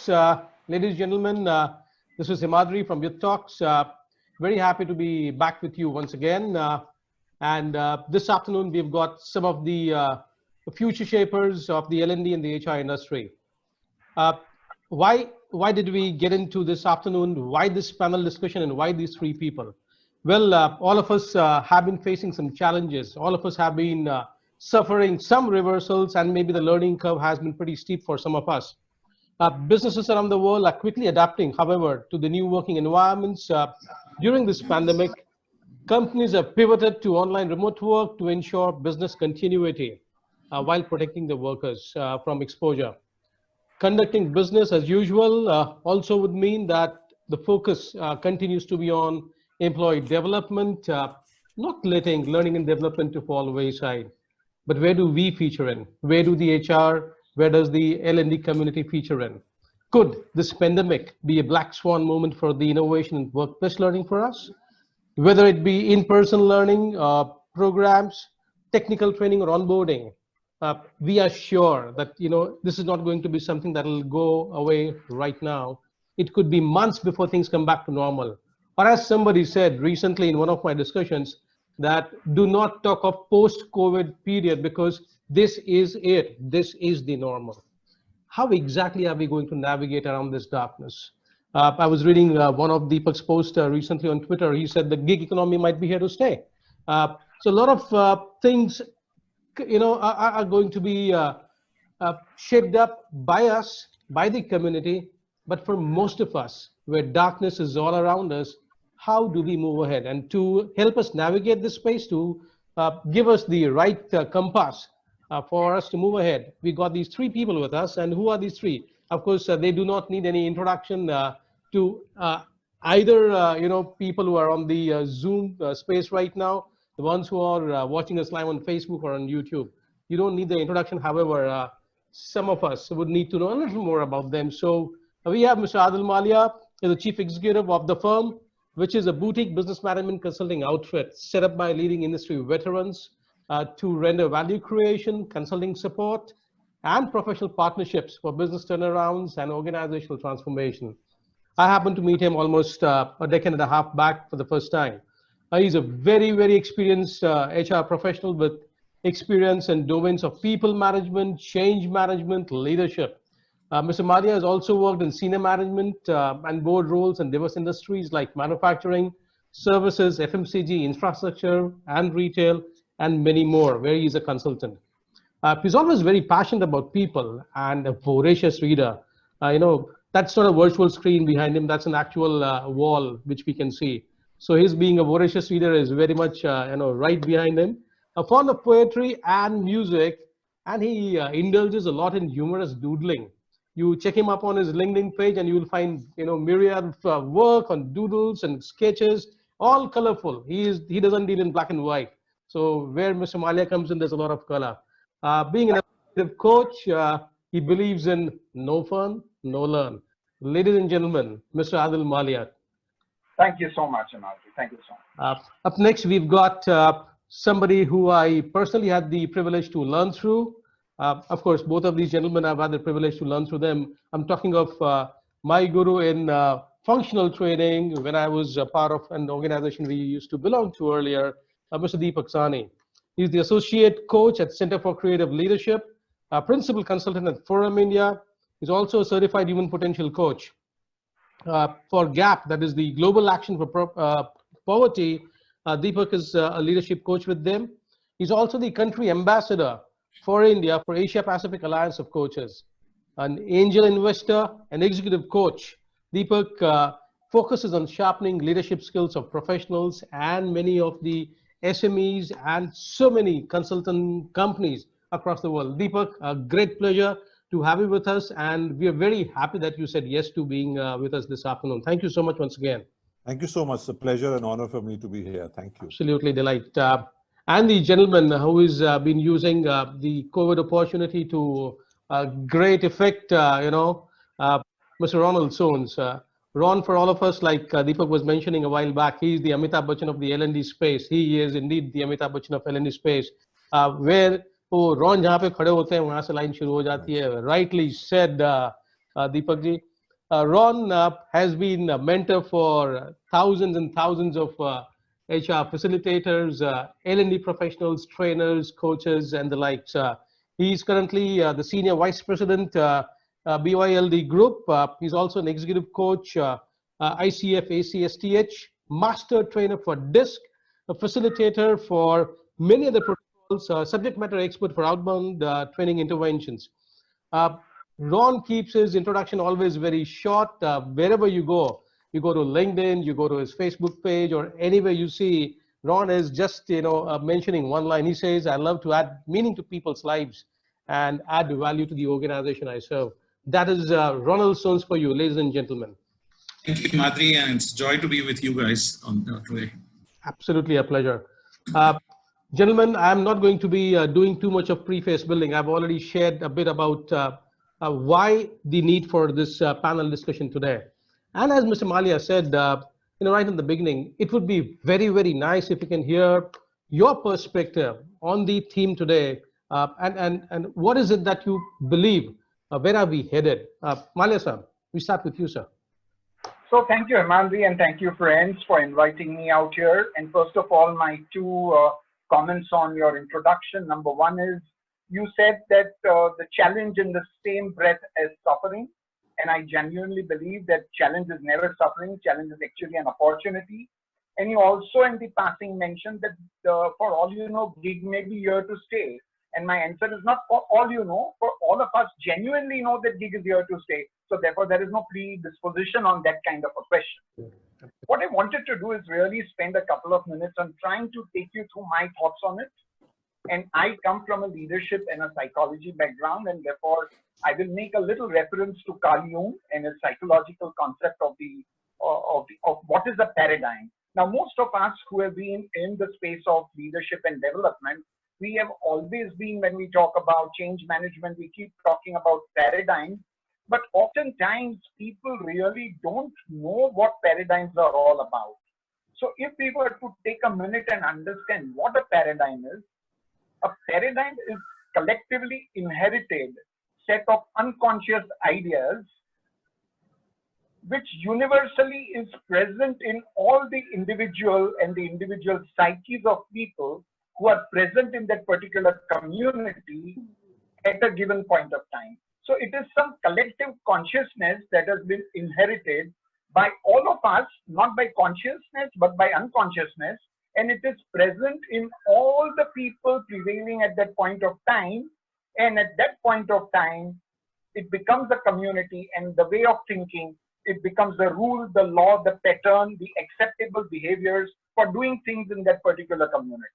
folks, ladies and gentlemen, this is Himadri from VILT Talks. Very happy to be back with you once again. This afternoon, we've got some of the future shapers of the L&D and the HR industry. Why did we get into this afternoon? Why this panel discussion and why these three people? Well, all of us have been facing some challenges. All of us have been suffering some reversals, and maybe the learning curve has been pretty steep for some of us. Businesses around the world are quickly adapting, however, to the new working environments. During this pandemic, companies have pivoted to online remote work to ensure business continuity while protecting the workers from exposure. Conducting business as usual also would mean that the focus continues to be on employee development, not letting learning and development to fall wayside. But where do we feature in? Where do the HR, where does the L&D community feature in? Could this pandemic be a black swan moment for the innovation and workplace learning for us? Whether it be in-person learning, programs, technical training or onboarding, we are sure that this is not going to be something that will go away right now. It could be months before things come back to normal. Or as somebody said recently in one of my discussions, that do not talk of post-COVID period because this is it. This is the normal. How exactly are we going to navigate around this darkness? I was reading one of Deepak's posts recently on Twitter. He said the gig economy might be here to stay. So a lot of things, are going to be shaped up by us, by the community. But for most of us, where darkness is all around us, how do we move ahead? And to help us navigate this space, to give us the right compass for us to move ahead, we got these three people with us. And who are these three? Of course, they do not need any introduction to either people who are on the Zoom space right now, the ones who are watching us live on Facebook or on YouTube. You don't need the introduction. However, some of us would need to know a little more about them. So we have Mr. Adil Malia, the chief executive of the firm, which is a boutique business management consulting outfit set up by leading industry veterans to render value creation, consulting support, and professional partnerships for business turnarounds and organizational transformation. I happened to meet him almost a decade and a half back for the first time. He's a very, very experienced HR professional with experience in domains of people management, change management, leadership. Mr. Malia has also worked in senior management and board roles in diverse industries like manufacturing, services, FMCG, infrastructure, and retail, and many more, where he's a consultant. He's always very passionate about people and a voracious reader. That's not a virtual screen behind him. That's an actual wall, which we can see. So his being a voracious reader is very much, right behind him. Fond of poetry and music, and he indulges a lot in humorous doodling. You check him up on his LinkedIn page and you will find, myriad of work on doodles and sketches, all colorful. He doesn't deal in black and white. So where Mr. Malia comes in, there's a lot of color. Being an executive coach, he believes in no fun, no learn. Ladies and gentlemen, Mr. Adil Malia. Thank you so much, Himadri. Thank you so much. Up next, we've got somebody who I personally had the privilege to learn through. Of course, both of these gentlemen I've had the privilege to learn through them. I'm talking of my guru in functional training when I was a part of an organization we used to belong to earlier, Mr. Deepak Sawhney. He's the associate coach at Center for Creative Leadership, principal consultant at Forum India. He's also a certified human potential coach. For GAP, that is the Global Action for Poverty, Deepak is a leadership coach with them. He's also the country ambassador for India for Asia Pacific Alliance of Coaches. An angel investor, an executive coach, Deepak focuses on sharpening leadership skills of professionals and many of the SMEs and so many consultant companies across the world. Deepak, a great pleasure to have you with us, and we are very happy that you said yes to being with us this afternoon. Thank you so much once again. Thank you so much. It's a pleasure and honor for me to be here. Thank you. Absolutely delight. And the gentleman who has been using the COVID opportunity to great effect, Mr. Ronald Soans. Ron, for all of us, like Deepak was mentioning a while back, he's the Amitabh Bachchan of the L&D space. He is indeed the Amitabh Bachchan of L&D space, where Ron जहाँ पे खड़े होते हैं वहाँ से line शुरू हो जाती है. Rightly said, Deepak ji. Ron has been a mentor for thousands and thousands of HR facilitators, L&D professionals, trainers, coaches, and the likes. He's currently the Senior Vice President, BYLD Group. He's also an executive coach, ICF, ACSTH, master trainer for DISC, a facilitator for many other protocols, subject matter expert for outbound training interventions. Ron keeps his introduction always very short. Wherever you go to LinkedIn, you go to his Facebook page, or anywhere you see, Ron is just mentioning one line. He says, "I love to add meaning to people's lives and add value to the organization I serve." That is Ronald Soans for you, ladies and gentlemen. Thank you, Himadri, and it's a joy to be with you guys on today. Absolutely a pleasure. Gentlemen, I'm not going to be doing too much of preface building. I've already shared a bit about why the need for this panel discussion today. And as Mr. Malia said, right in the beginning, it would be very, very nice if you can hear your perspective on the theme today, and what is it that you believe, where are we headed? Malia sir, we start with you, sir. So thank you, Himadri, and thank you, friends, for inviting me out here. And first of all, my two comments on your introduction. Number one is, you said that the challenge in the same breath as suffering. And I genuinely believe that challenge is never suffering. Challenge is actually an opportunity. And you also in the passing mentioned that for all you know, gig may be here to stay. And my answer is not for all you know, for all of us genuinely know that gig is here to stay. So therefore there is no predisposition on that kind of a question. What I wanted to do is really spend a couple of minutes on trying to take you through my thoughts on it. And I come from a leadership and a psychology background, and therefore I will make a little reference to Carl Jung and his psychological concept of what is a paradigm. Now, most of us who have been in the space of leadership and development, we have always been, when we talk about change management, we keep talking about paradigms, but oftentimes people really don't know what paradigms are all about. So if we were to take a minute and understand what a paradigm is, a paradigm is collectively inherited set of unconscious ideas which universally is present in all the individual and the individual psyches of people who are present in that particular community at a given point of time. So it is some collective consciousness that has been inherited by all of us, not by consciousness, but by unconsciousness. And it is present in all the people prevailing at that point of time. And at that point of time, it becomes a community, and the way of thinking, it becomes the rule, the law, the pattern, the acceptable behaviors for doing things in that particular community.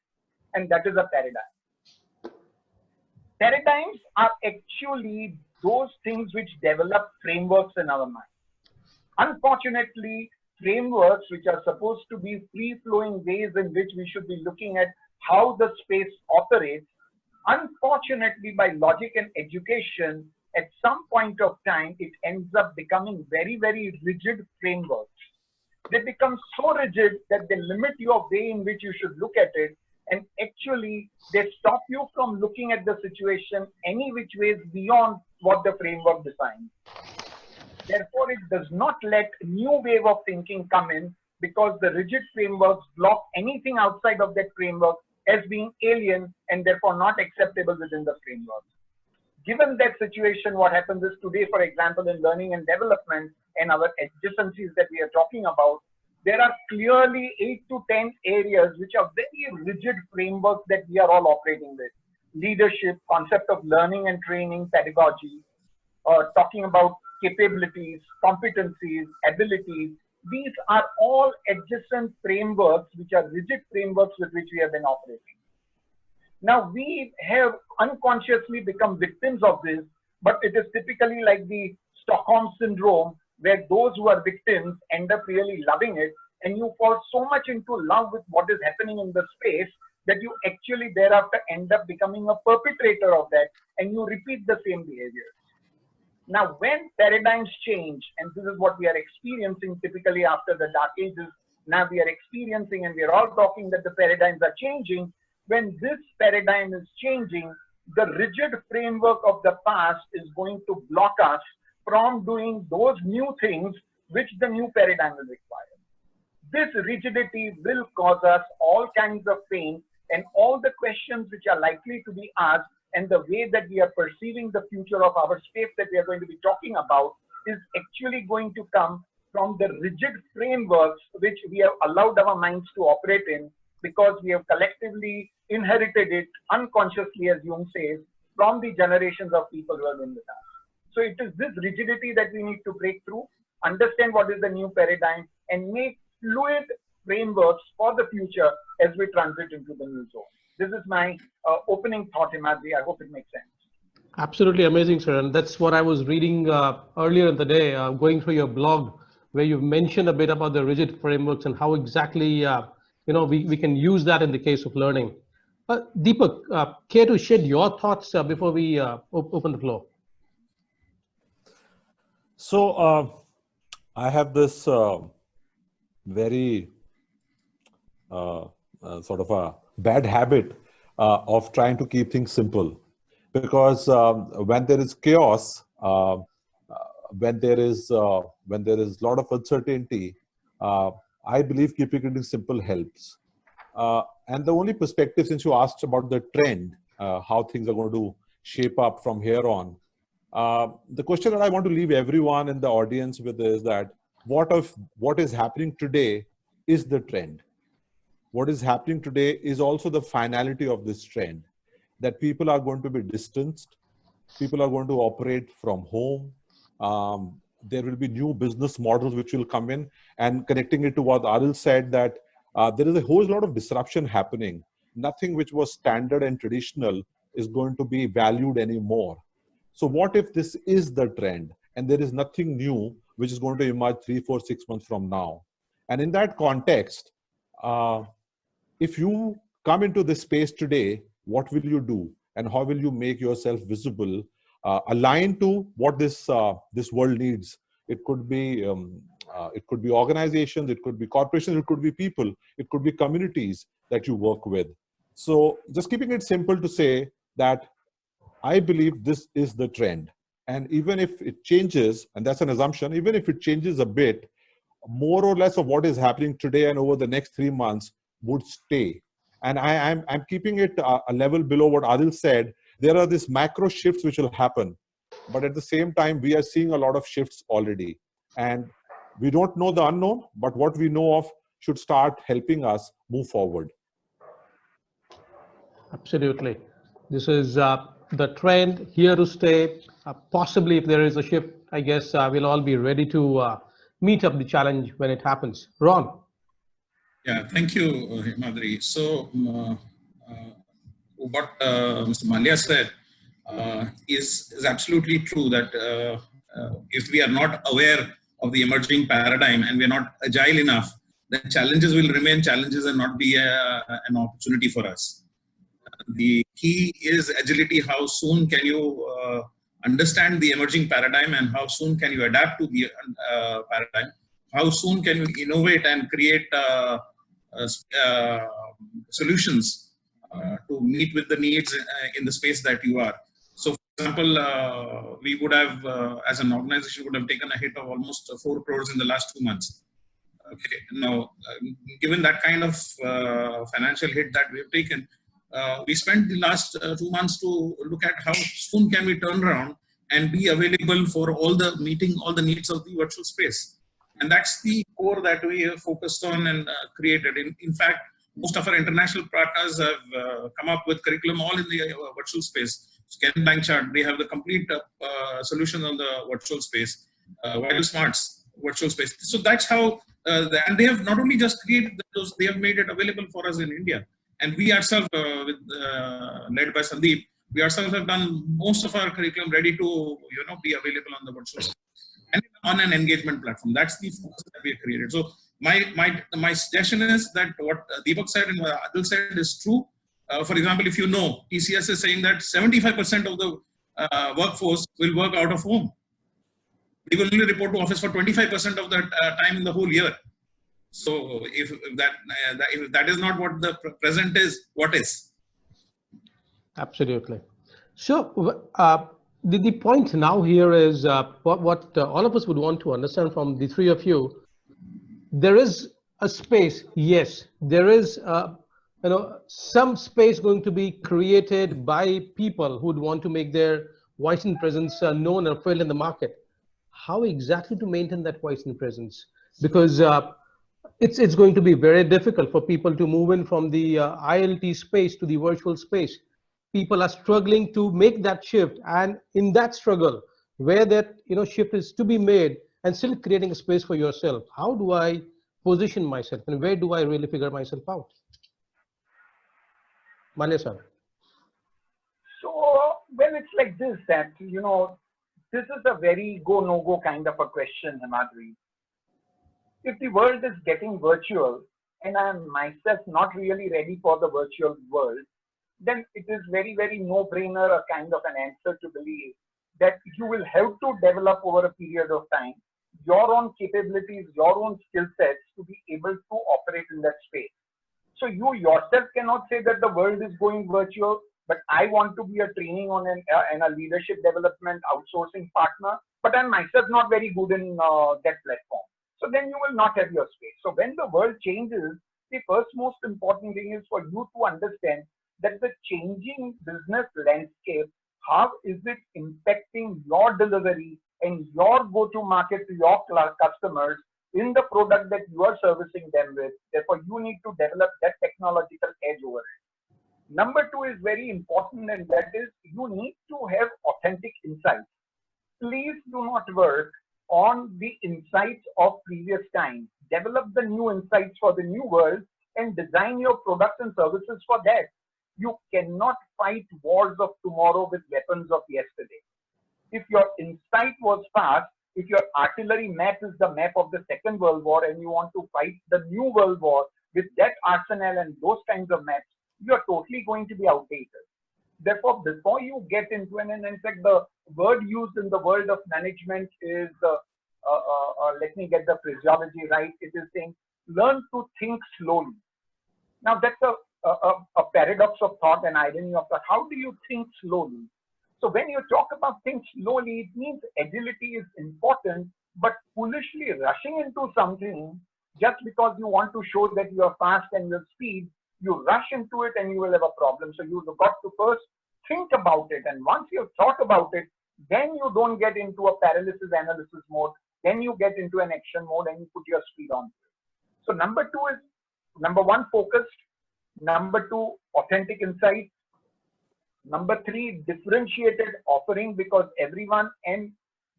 And that is a paradigm. Paradigms are actually those things which develop frameworks in our mind. Unfortunately, frameworks which are supposed to be free-flowing ways in which we should be looking at how the space operates, unfortunately, by logic and education, at some point of time, it ends up becoming very, very rigid frameworks. They become so rigid that they limit your way in which you should look at it, and actually they stop you from looking at the situation any which ways beyond what the framework defines. Therefore, it does not let new wave of thinking come in, because the rigid frameworks block anything outside of that framework as being alien and therefore not acceptable within the framework. Given that situation, what happens is today, for example, in learning and development and our adjacencies that we are talking about, there are clearly 8 to 10 areas which are very rigid frameworks that we are all operating with. Leadership, concept of learning and training, pedagogy, talking about capabilities, competencies, abilities. These are all adjacent frameworks which are rigid frameworks with which we have been operating. Now, we have unconsciously become victims of this, but it is typically like the Stockholm syndrome, where those who are victims end up really loving it, and you fall so much into love with what is happening in the space that you actually thereafter end up becoming a perpetrator of that, and you repeat the same behavior. Now, when paradigms change, and this is what we are experiencing typically after the Dark Ages, now we are experiencing, and we are all talking that the paradigms are changing. When this paradigm is changing, the rigid framework of the past is going to block us from doing those new things which the new paradigm will require. This rigidity will cause us all kinds of pain, and all the questions which are likely to be asked and the way that we are perceiving the future of our space that we are going to be talking about is actually going to come from the rigid frameworks which we have allowed our minds to operate in, because we have collectively inherited it unconsciously, as Jung says, from the generations of people who have been with us. So it is this rigidity that we need to break through, understand what is the new paradigm, and make fluid frameworks for the future as we transit into the new zone. This is my opening thought, Himadri. I hope it makes sense. Absolutely amazing, sir. And that's what I was reading earlier in the day, going through your blog, where you've mentioned a bit about the rigid frameworks and how exactly we can use that in the case of learning. Deepak, care to shed your thoughts before we open the floor? So I have this very sort of a bad habit of trying to keep things simple, because when there is chaos, when there is a lot of uncertainty, I believe keeping it simple helps. And the only perspective, since you asked about the trend, how things are going to shape up from here on, the question that I want to leave everyone in the audience with is that what is happening today is the trend. What is happening today is also the finality of this trend, that people are going to be distanced, people are going to operate from home. There will be new business models which will come in, and connecting it to what Adil said, that there is a whole lot of disruption happening. Nothing which was standard and traditional is going to be valued anymore. So what if this is the trend and there is nothing new which is going to emerge 3, 4, 6 months from now? And in that context, if you come into this space today, what will you do? And how will you make yourself visible, aligned to what this world needs? It could be organizations, it could be corporations, it could be people, it could be communities that you work with. So just keeping it simple to say that I believe this is the trend. And even if it changes, and that's an assumption, even if it changes a bit, more or less of what is happening today and over the next 3 months would stay. And I'm keeping it a level below what Adil said. There are these macro shifts which will happen, but at the same time, we are seeing a lot of shifts already. And we don't know the unknown, but what we know of should start helping us move forward. Absolutely. This is the trend here to stay. Possibly if there is a shift, I guess we'll all be ready to meet up the challenge when it happens. Ron. Yeah, thank you, Himadri. So what Mr. Malia said is absolutely true, that if we are not aware of the emerging paradigm and we are not agile enough, then challenges will remain challenges and not be an opportunity for us. The key is agility. How soon can you understand the emerging paradigm, and how soon can you adapt to the paradigm? How soon can you innovate and create solutions to meet with the needs in the space that you are. So, for example, we would have, as an organization, would have taken a hit of almost 4 crores in the last 2 months. Okay, now, given that kind of financial hit that we have taken, we spent the last 2 months to look at how soon can we turn around and be available for meeting all the needs of the virtual space. And that's the core that we have focused on and created. In fact, most of our international partners have come up with curriculum all in the virtual space. Scan Bank Chart, they have the complete solution on the virtual space. Vital Smarts, virtual space. So that's how, and they have not only just created those, they have made it available for us in India. And we ourselves, led by Sandeep, we ourselves have done most of our curriculum ready to be available on the virtual space and on an engagement platform. That's the focus that we have created. So my suggestion is that what Deepak said and what Adil said is true. For example, if you know, TCS is saying that 75% of the workforce will work out of home. They will only report to office for 25% of the time in the whole year. So if that is not what the present is, what is? Absolutely. So The point now here is what all of us would want to understand from the three of you. There is a space, yes, there is some space going to be created by people who would want to make their voice and presence known or felt in the market. How exactly to maintain that voice and presence? Because it's going to be very difficult for people to move in from the ILT space to the virtual space. People are struggling to make that shift, and in that struggle, where that shift is to be made, and still creating a space for yourself. How do I position myself, and where do I really figure myself out? Malia sir. So, well, it's like this, that, this is a very go, no go kind of a question, Himadri. If the world is getting virtual and I'm myself not really ready for the virtual world, then it is very, very no-brainer, a kind of an answer to believe that you will have to develop over a period of time your own capabilities, your own skill sets to be able to operate in that space. So you yourself cannot say that the world is going virtual, but I want to be a training on a leadership development outsourcing partner, but I'm myself not very good in that platform. So then you will not have your space. So when the world changes, the first most important thing is for you to understand that the changing business landscape, how is it impacting your delivery and your go-to-market to your customers in the product that you are servicing them with. Therefore, you need to develop that technological edge over it. Number two is very important, and that is you need to have authentic insights. Please do not work on the insights of previous times. Develop the new insights for the new world and design your products and services for that. You cannot fight wars of tomorrow with weapons of yesterday. If your insight was fast, if your artillery map is the map of the Second World War and you want to fight the new World War with that arsenal and those kinds of maps, you are totally going to be outdated. Therefore, before you get into an, and in fact, the word used in the world of management is, let me get the phraseology right, it is saying, learn to think slowly. Now, that's a paradox of thought and irony of thought. How do you think slowly? So when you talk about things slowly, it means agility is important, but foolishly rushing into something just because you want to show that you are fast and you have speed, you rush into it and you will have a problem. So you've got to first think about it. And once you've thought about it, then you don't get into a paralysis analysis mode. Then you get into an action mode and you put your speed on. So number two is, number one, focused. Number two, authentic insight. Number three, differentiated offering, because everyone and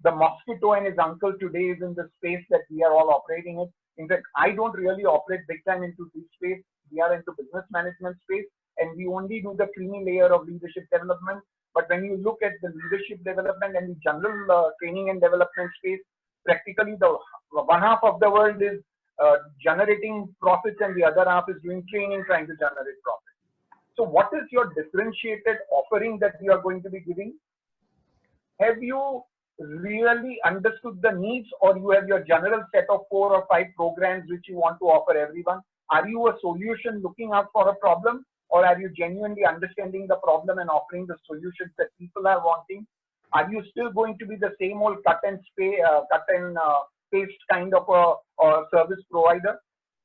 the mosquito and his uncle today is in the space that we are all operating in. In fact, I don't really operate big time into this space. We are into business management space and we only do the creamy layer of leadership development. But when you look at the leadership development and the general training and development space, practically the one half of the world is generating profits and the other half is doing training, trying to generate profits. So what is your differentiated offering that you are going to be giving? Have you really understood the needs, or you have your general set of 4 or 5 programs which you want to offer everyone? Are you a solution looking out for a problem, or are you genuinely understanding the problem and offering the solutions that people are wanting? Are you still going to be the same old cut and paste kind of a service provider?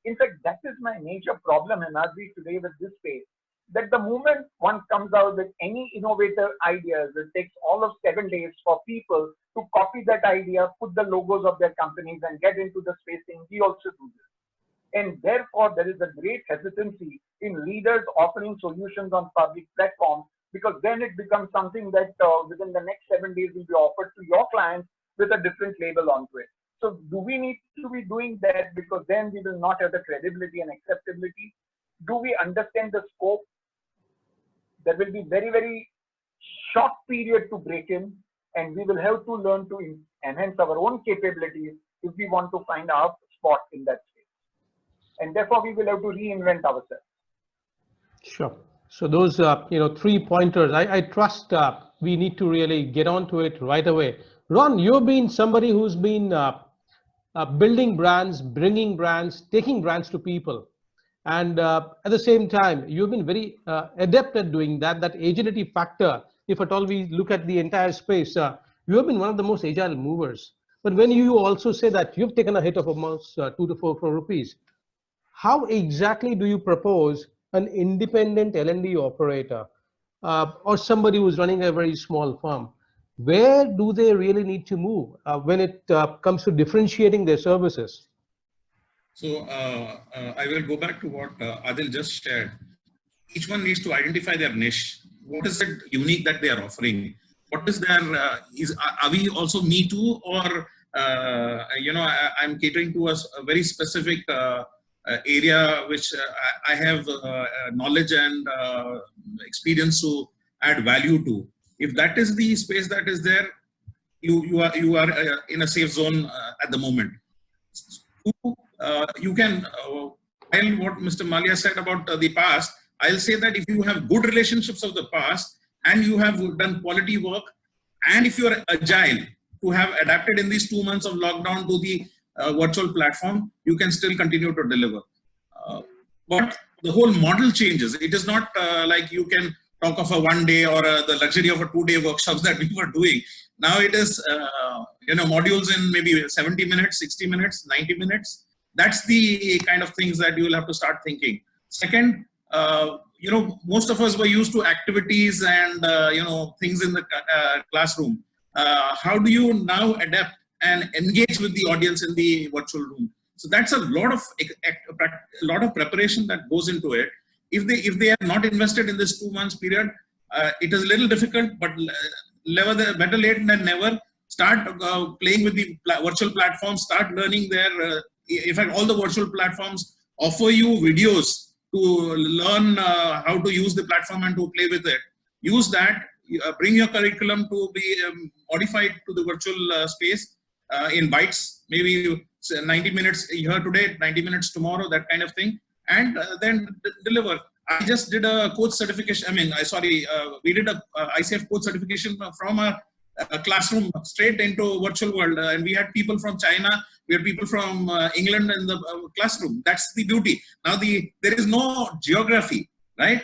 In fact, that is my major problem, Himadri, today with this space. That the moment one comes out with any innovative ideas, it takes all of 7 days for people to copy that idea, put the logos of their companies and get into the space saying, we also do this. And therefore, there is a great hesitancy in leaders offering solutions on public platforms, because then it becomes something that within the next 7 days will be offered to your clients with a different label onto it. So do we need to be doing that? Because then we will not have the credibility and acceptability. Do we understand the scope? There will be very, very short period to break in, and we will have to learn to enhance our own capabilities if we want to find our spot in that space. And therefore, we will have to reinvent ourselves. Sure. So those, 3 pointers, I trust we need to really get onto it right away. Ron, you've been somebody who's been building brands, bringing brands, taking brands to people. And at the same time, you've been very adept at doing that. That agility factor if at all we look at the entire space, you have been one of the most agile movers. But when you also say that you've taken a hit of almost 2 to 4 crore rupees, how exactly do you propose an independent L&D operator or somebody who's running a very small firm? Where do they really need to move when it comes to differentiating their services? So I will go back to what Adil just shared. Each one needs to identify their niche. What is it unique that they are offering? What is their, are we also me too, or, I'm catering to a very specific area which I have knowledge and experience to add value to. If that is the space that is there, you are in a safe zone at the moment. You can, while what Mr. Malia said about the past, I'll say that if you have good relationships of the past and you have done quality work, and if you are agile to have adapted in these 2 months of lockdown to the virtual platform, you can still continue to deliver. But the whole model changes. It is not like you can talk of a 1 day or the luxury of a 2-day workshops that we were doing. Now it is, modules in maybe 70 minutes, 60 minutes, 90 minutes. That's the kind of things that you will have to start thinking. Second, most of us were used to activities and, things in the classroom. How do you now adapt and engage with the audience in the virtual room? So that's a lot of preparation that goes into it. If they are not invested in this 2 months period, it is a little difficult, but better late than never. Start playing with the virtual platforms, start learning there. In fact, all the virtual platforms offer you videos to learn how to use the platform and to play with it. Use that, bring your curriculum to be modified to the virtual space in bites, maybe 90 minutes here today, 90 minutes tomorrow, that kind of thing, and then deliver. I just did a coach certification. We did a ICF coach certification from a classroom straight into virtual world, and we had people from China, we had people from England in the classroom. That's the beauty. Now there is no geography, right?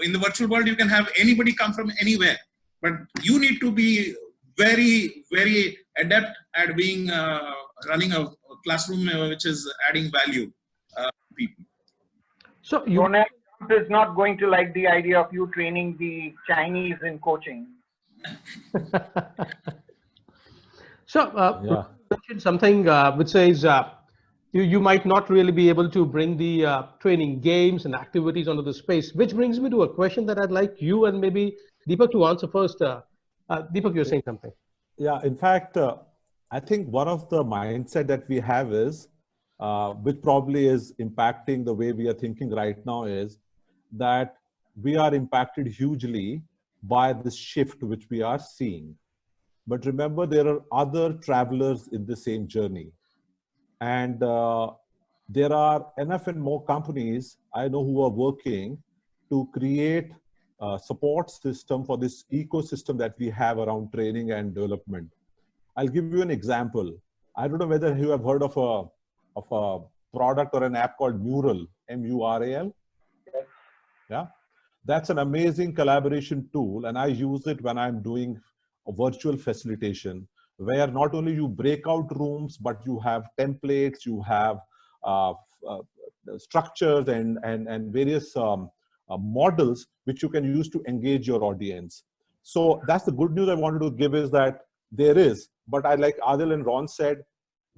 In the virtual world, you can have anybody come from anywhere, but you need to be very, very adept at being running a classroom which is adding value to people. So Ronald is not going to like the idea of you training the Chinese in coaching. So mentioned something which says you might not really be able to bring the training games and activities onto the space, which brings me to a question that I'd like you and maybe Deepak to answer first. Deepak, you're saying something. Yeah, in fact, I think one of the mindset that we have is, which probably is impacting the way we are thinking right now, is that we are impacted hugely by this shift which we are seeing. But remember, there are other travelers in the same journey. And there are enough and more companies I know who are working to create a support system for this ecosystem that we have around training and development. I'll give you an example. I don't know whether you have heard of a product or an app called Mural, M-U-R-A-L. Yes. Yeah, that's an amazing collaboration tool, and I use it when I'm doing a virtual facilitation, where not only you break out rooms, but you have templates, you have structures and various models which you can use to engage your audience. So that's the good news I wanted to give, is that there is, but I, like Adil and Ron said,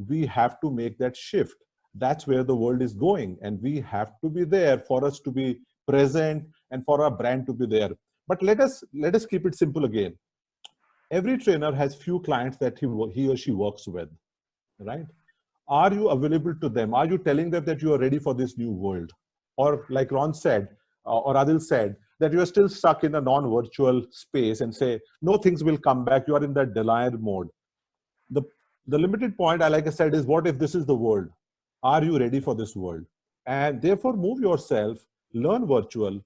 we have to make that shift. That's where the world is going, and we have to be there for us to be present and for our brand to be there. But let us keep it simple again. Every trainer has few clients that he or she works with, right? Are you available to them? Are you telling them that you are ready for this new world? Or like Ron said, or Adil said, that you are still stuck in a non-virtual space and say, no, things will come back. You are in that denial mode. The limited point, like I said, is what if this is the world? Are you ready for this world? And therefore move yourself, learn virtual.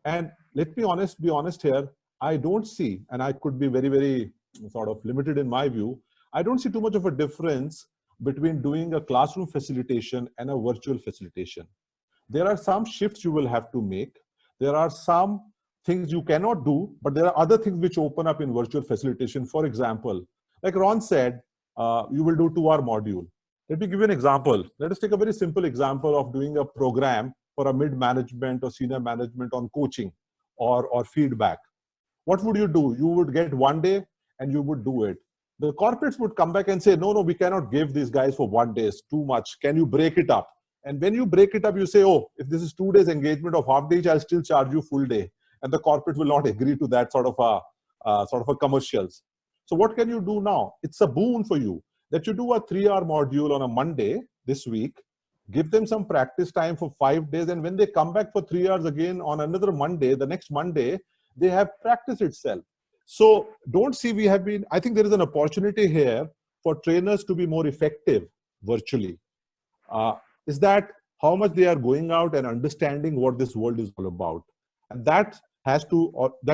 And let me be honest here, I don't see, and I could be very, very sort of limited in my view, I don't see too much of a difference between doing a classroom facilitation and a virtual facilitation. There are some shifts you will have to make. There are some things you cannot do, but there are other things which open up in virtual facilitation. For example, like Ron said, you will do 2-hour module. Let me give you an example. Let us take a very simple example of doing a program for a mid-management or senior management on coaching or feedback. What would you do? You would get 1 day and you would do it. The corporates would come back and say, no, we cannot give these guys for 1 day. It's too much. Can you break it up? And when you break it up, you say, oh, if this is 2 days engagement of half day, I'll still charge you full day. And the corporate will not agree to that sort of a commercials. So what can you do now? It's a boon for you that you do a 3-hour module on a Monday this week, give them some practice time for 5 days. And when they come back for 3 hours again on another Monday, the next Monday, they have practice itself. So don't see I think there is an opportunity here for trainers to be more effective virtually. Is that how much they are going out and understanding what this world is all about. And that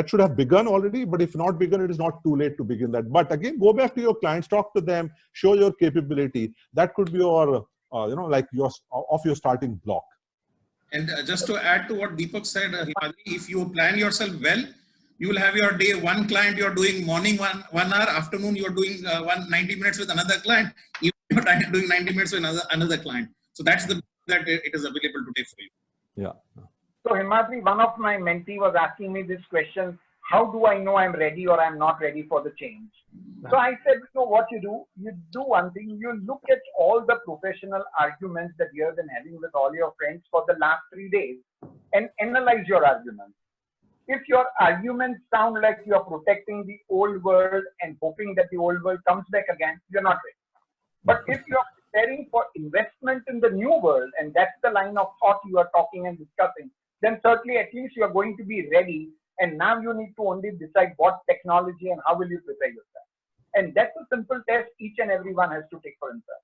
should have begun already, but if not begun, it is not too late to begin that. But again, go back to your clients, talk to them, show your capability. That could be your, your starting block. And just to add to what Deepak said, Himadri, if you plan yourself well, you will have your day, one client you're doing morning 1 hour, afternoon you're doing 90 minutes with another client, even you're doing 90 minutes with another client. So that's the that it is available today for you. Yeah. So Himadri, one of my mentee was asking me this question: how do I know I'm ready or I'm not ready for the change? So I said, what you do one thing, you look at all the professional arguments that you have been having with all your friends for the last 3 days and analyze your arguments. If your arguments sound like you're protecting the old world and hoping that the old world comes back again, you're not ready. But if you're preparing for investment in the new world, and that's the line of thought you are talking and discussing, then certainly at least you're going to be ready. And now you need to only decide what technology and how will you prepare yourself. And that's a simple test each and everyone has to take for himself.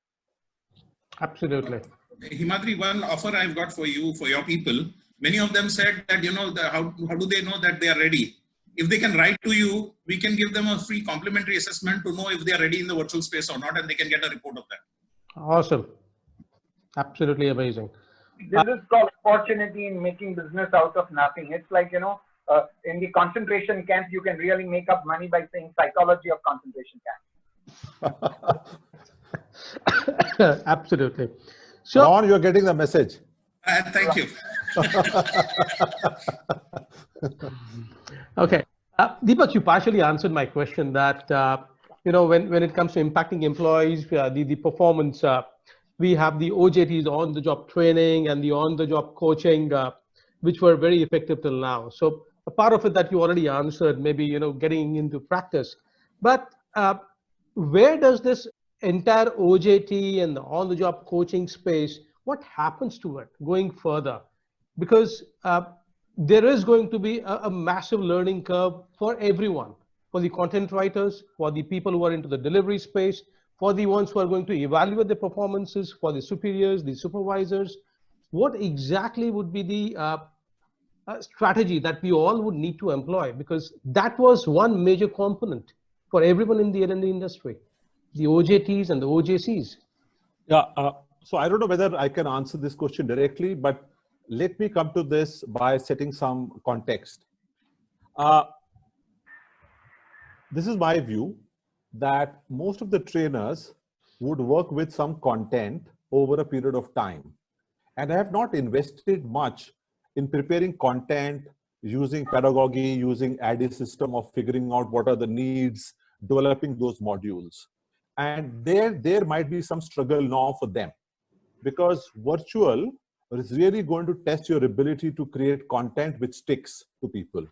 Absolutely. Himadri, one offer I've got for you, for your people. Many of them said that, how do they know that they are ready? If they can write to you, we can give them a free complimentary assessment to know if they are ready in the virtual space or not, and they can get a report of that. Awesome. Absolutely amazing. This is called opportunity in making business out of nothing. It's like, in the concentration camp, you can really make up money by saying psychology of concentration camp. Absolutely. So, Ron, you're getting the message. Thank you. Okay. Deepak, you partially answered my question that, when it comes to impacting employees, the performance, we have the OJTs, on-the-job training, and the on-the-job coaching, which were very effective till now. So a part of it that you already answered, maybe, getting into practice. But where does this entire OJT and the on-the-job coaching space, what happens to it going further? Because there is going to be a massive learning curve for everyone, for the content writers, for the people who are into the delivery space, for the ones who are going to evaluate the performances, for the superiors, the supervisors. What exactly would be the strategy that we all would need to employ? Because that was one major component for everyone in the L&D industry, the OJTs and the OJCs. Yeah, so I don't know whether I can answer this question directly, but let me come to this by setting some context. This is my view that most of the trainers would work with some content over a period of time. And I have not invested much in preparing content, using pedagogy, using ADDIE system of figuring out what are the needs, developing those modules. And there might be some struggle now for them, because virtual is really going to test your ability to create content which sticks to people,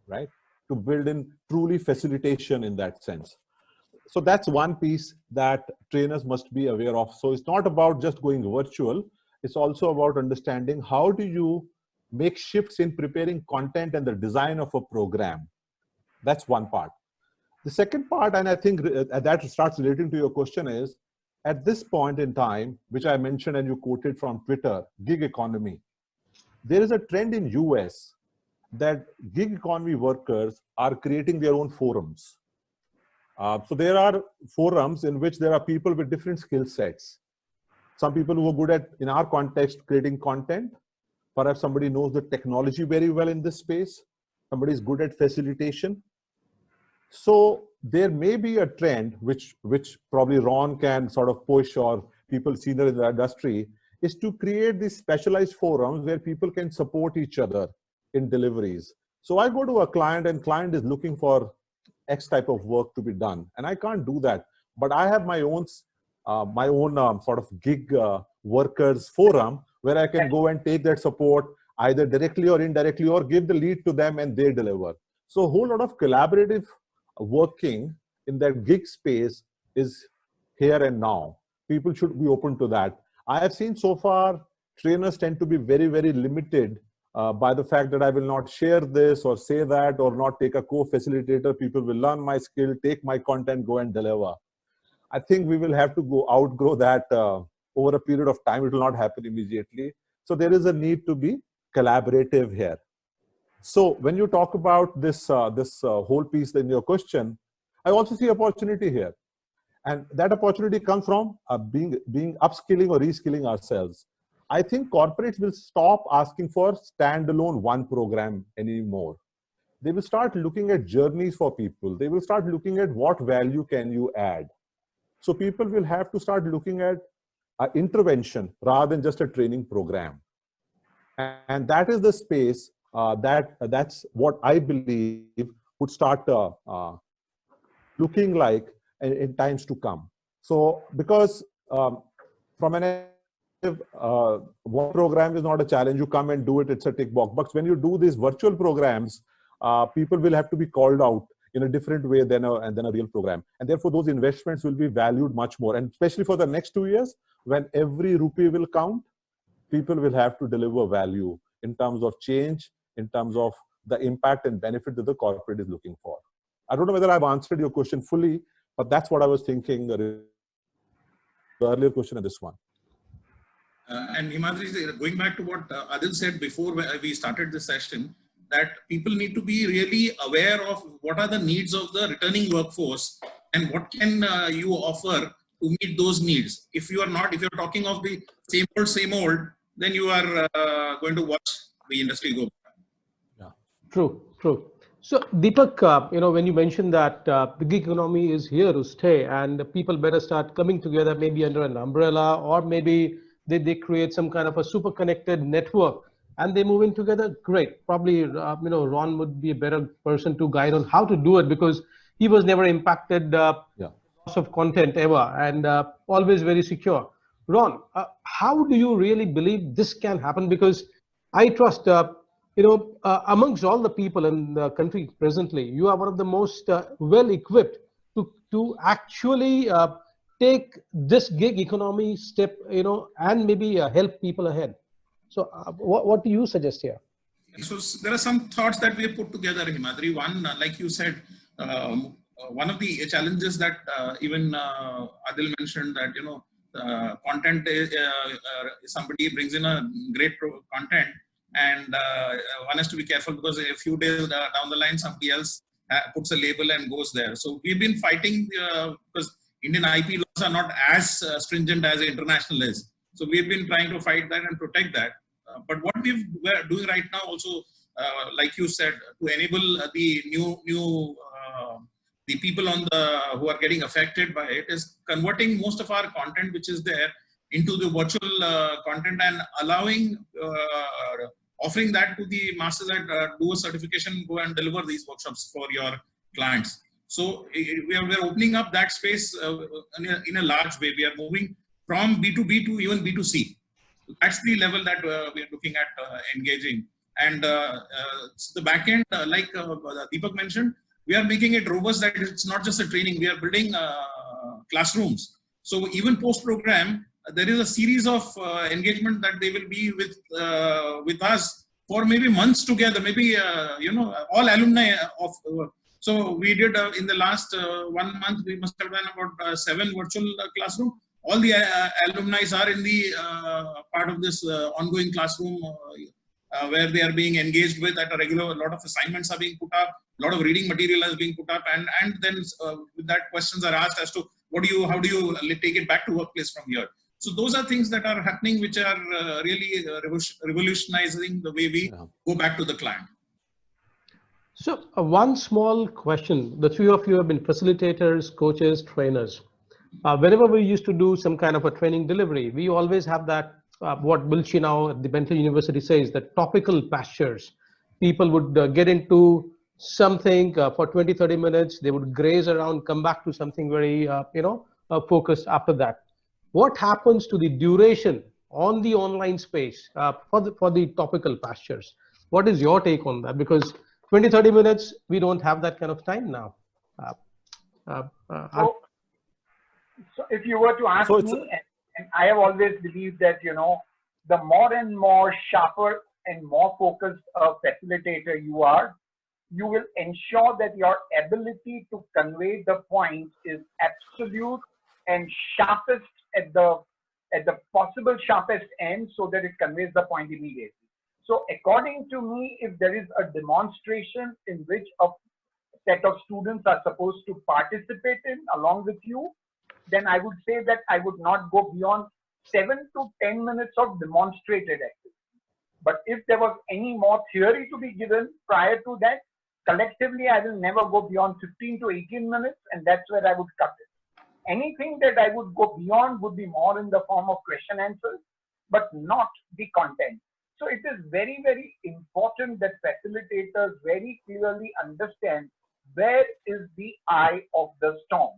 right? To build in truly facilitation in that sense. So that's one piece that trainers must be aware of. So it's not about just going virtual. It's also about understanding how do you make shifts in preparing content and the design of a program. That's one part. The second part, and I think that starts relating to your question, is at this point in time, which I mentioned and you quoted from Twitter, gig economy. There is a trend in US that gig economy workers are creating their own forums. So there are forums in which there are people with different skill sets. Some people who are good at, in our context, creating content. Perhaps somebody knows the technology very well in this space. somebody is good at facilitation. So there may be a trend which probably Ron can sort of push, or people senior in the industry, is to create these specialized forums where people can support each other in deliveries. So I go to a client and client is looking for X type of work to be done, and I can't do that. But I have my own sort of gig workers forum where I can go and take that support either directly or indirectly, or give the lead to them and they deliver. So a whole lot of collaborative working in that gig space is here and now. People should be open to that. I have seen so far trainers tend to be very, very limited by the fact that I will not share this or say that, or not take a co-facilitator. People will learn my skill, take my content, go and deliver. I think we will have to go outgrow that over a period of time. It will not happen immediately. So there is a need to be collaborative here. So when you talk about this whole piece in your question, I also see opportunity here. And that opportunity comes from being upskilling or reskilling ourselves. I think corporates will stop asking for standalone one program anymore. They will start looking at journeys for people. They will start looking at what value can you add. So people will have to start looking at intervention rather than just a training program. And that is the space that's what I believe would start looking like in times to come. So because from an one program is not a challenge, you come and do it, it's a tick box. But when you do these virtual programs, people will have to be called out in a different way than a real program. And therefore those investments will be valued much more. And especially for the next 2 years, when every rupee will count, people will have to deliver value in terms of change, in terms of the impact and benefit that the corporate is looking for. I don't know whether I've answered your question fully, but that's what I was thinking, the earlier question and this one. And Himadri, going back to what Adil said before we started this session, that people need to be really aware of what are the needs of the returning workforce and what can you offer to meet those needs. If you're talking of the same old, then you are going to watch the industry go. Yeah. True. So Deepak, when you mentioned that the gig economy is here to stay and people better start coming together, maybe under an umbrella, or maybe they create some kind of a super connected network and they move in together, great. Probably, Ron would be a better person to guide on how to do it, because he was never impacted loss of content ever, and always very secure. Ron, how do you really believe this can happen? Because I trust, amongst all the people in the country presently, you are one of the most well-equipped to actually take this gig economy step, and maybe help people ahead. So what do you suggest here? So there are some thoughts that we have put together, Himadri. One, like you said, one of the challenges that even Adil mentioned, that content somebody brings in a great content, and one has to be careful, because a few days down the line somebody else puts a label and goes there. So we've been fighting because Indian IP laws are not as stringent as international is. So we've been trying to fight that and protect that. But what we're doing right now also, like you said, to enable the the people who are getting affected by it, is converting most of our content which is there into the virtual content, and allowing offering that to the masses that do a certification, go and deliver these workshops for your clients. So we are opening up that space in a large way. We are moving from B2B to even B2C. That's the level that we are looking at engaging. And the backend, like Deepak mentioned, we are making it robust, that it's not just a training. We are building classrooms. So even post-program, there is a series of engagement that they will be with us for maybe months together, maybe, all alumni of. So we did in the last 1 month, we must have done about 7 virtual classrooms. All the alumni are in the part of this ongoing classroom where they are being engaged with at a regular. A lot of assignments are being put up, a lot of reading material is being put up, and then with that questions are asked as to how do you take it back to workplace from here. So those are things that are happening, which are really revolutionizing the way we go back to the client. So one small question, the three of you have been facilitators, coaches, trainers. Whenever we used to do some kind of a training delivery, we always have that, what Bilchi now at the Bentley University says, that topical pastures. People would get into something for 20, 30 minutes, they would graze around, come back to something very, focused after that. What happens to the duration on the online space for the topical pastures? What is your take on that? Because 20, 30 minutes, we don't have that kind of time now. Uh, So, so if you were to ask So me, and I have always believed that, the more and more sharper and more focused a facilitator you are, you will ensure that your ability to convey the point is absolute and sharpest at the possible sharpest end, so that it conveys the point immediately. So according to me, if there is a demonstration in which a set of students are supposed to participate in along with you, then I would say that I would not go beyond 7 to 10 minutes of demonstrated activity. But if there was any more theory to be given prior to that, collectively, I will never go beyond 15 to 18 minutes, and that's where I would cut it. Anything that I would go beyond would be more in the form of question answers, but not the content. So it is very, very important that facilitators very clearly understand where is the eye of the storm.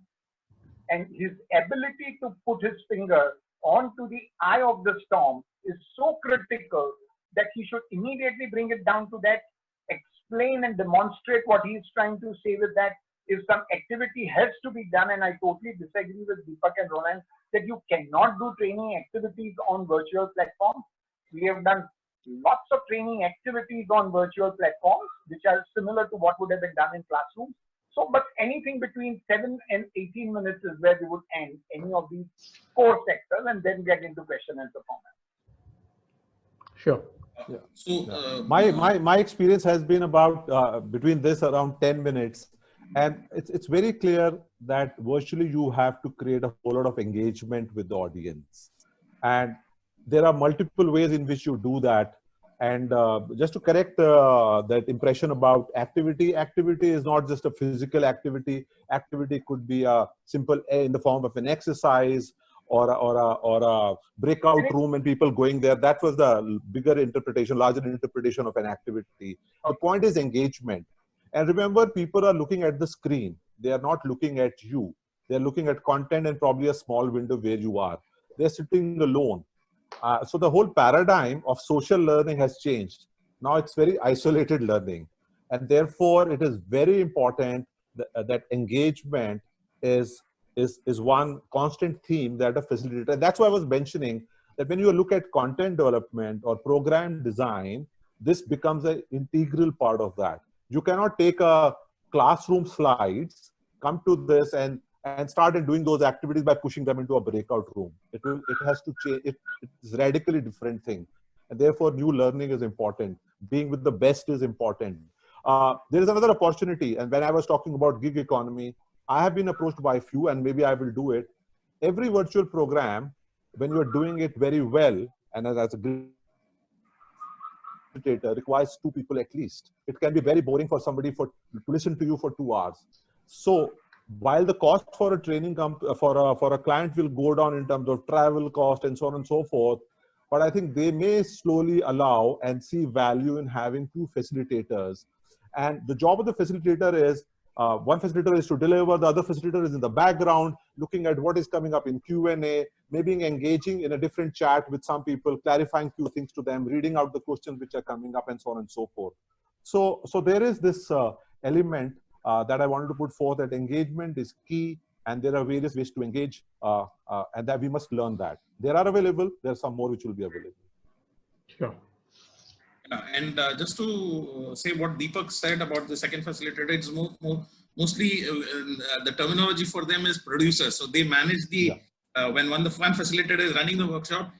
And his ability to put his finger onto the eye of the storm is so critical that he should immediately bring it down to that, explain and demonstrate what he is trying to say with that. If some activity has to be done, and I totally disagree with Deepak and Ronald, that you cannot do training activities on virtual platforms. We have done lots of training activities on virtual platforms, which are similar to what would have been done in classrooms. So, but anything between 7 and 18 minutes is where we would end any of these core sectors and then get into question and performance. Sure. Yeah. So My experience has been about between this around 10 minutes, and it's very clear that virtually you have to create a whole lot of engagement with the audience, and there are multiple ways in which you do that. And just to correct that impression about activity is not just a physical activity. Activity could be a simple in the form of an exercise or a breakout room and people going there. That was the bigger interpretation, larger interpretation of an activity. The point is engagement. And remember, people are looking at the screen. They are not looking at you. They're looking at content and probably a small window where you are. They're sitting alone. So the whole paradigm of social learning has changed. Now it's very isolated learning. And therefore, it is very important that engagement is one constant theme that a facilitator, and that's why I was mentioning that when you look at content development or program design, this becomes an integral part of that. You cannot take a classroom slides, come to this and start doing those activities by pushing them into a breakout room. It has to change. It's a radically different thing. And therefore, new learning is important. Being with the best is important. There is another opportunity. And when I was talking about gig economy, I have been approached by a few, and maybe I will do it. Every virtual program, when you are doing it very well, and as a facilitator, requires 2 people at least. It can be very boring for somebody to listen to you for 2 hours. So while the cost for a training for a client will go down in terms of travel cost and so on and so forth, but I think they may slowly allow and see value in having 2 facilitators. And the job of the facilitator is, one facilitator is to deliver, the other facilitator is in the background, looking at what is coming up in Q&A, maybe engaging in a different chat with some people, clarifying few things to them, reading out the questions which are coming up, and so on and so forth. So there is this element that I wanted to put forth, that engagement is key, and there are various ways to engage, and that we must learn that. They are available. There are some more which will be available. Sure. And just to say what Deepak said about the second facilitator, it's mostly the terminology for them is producers. So they manage the, when one facilitator is running the workshop,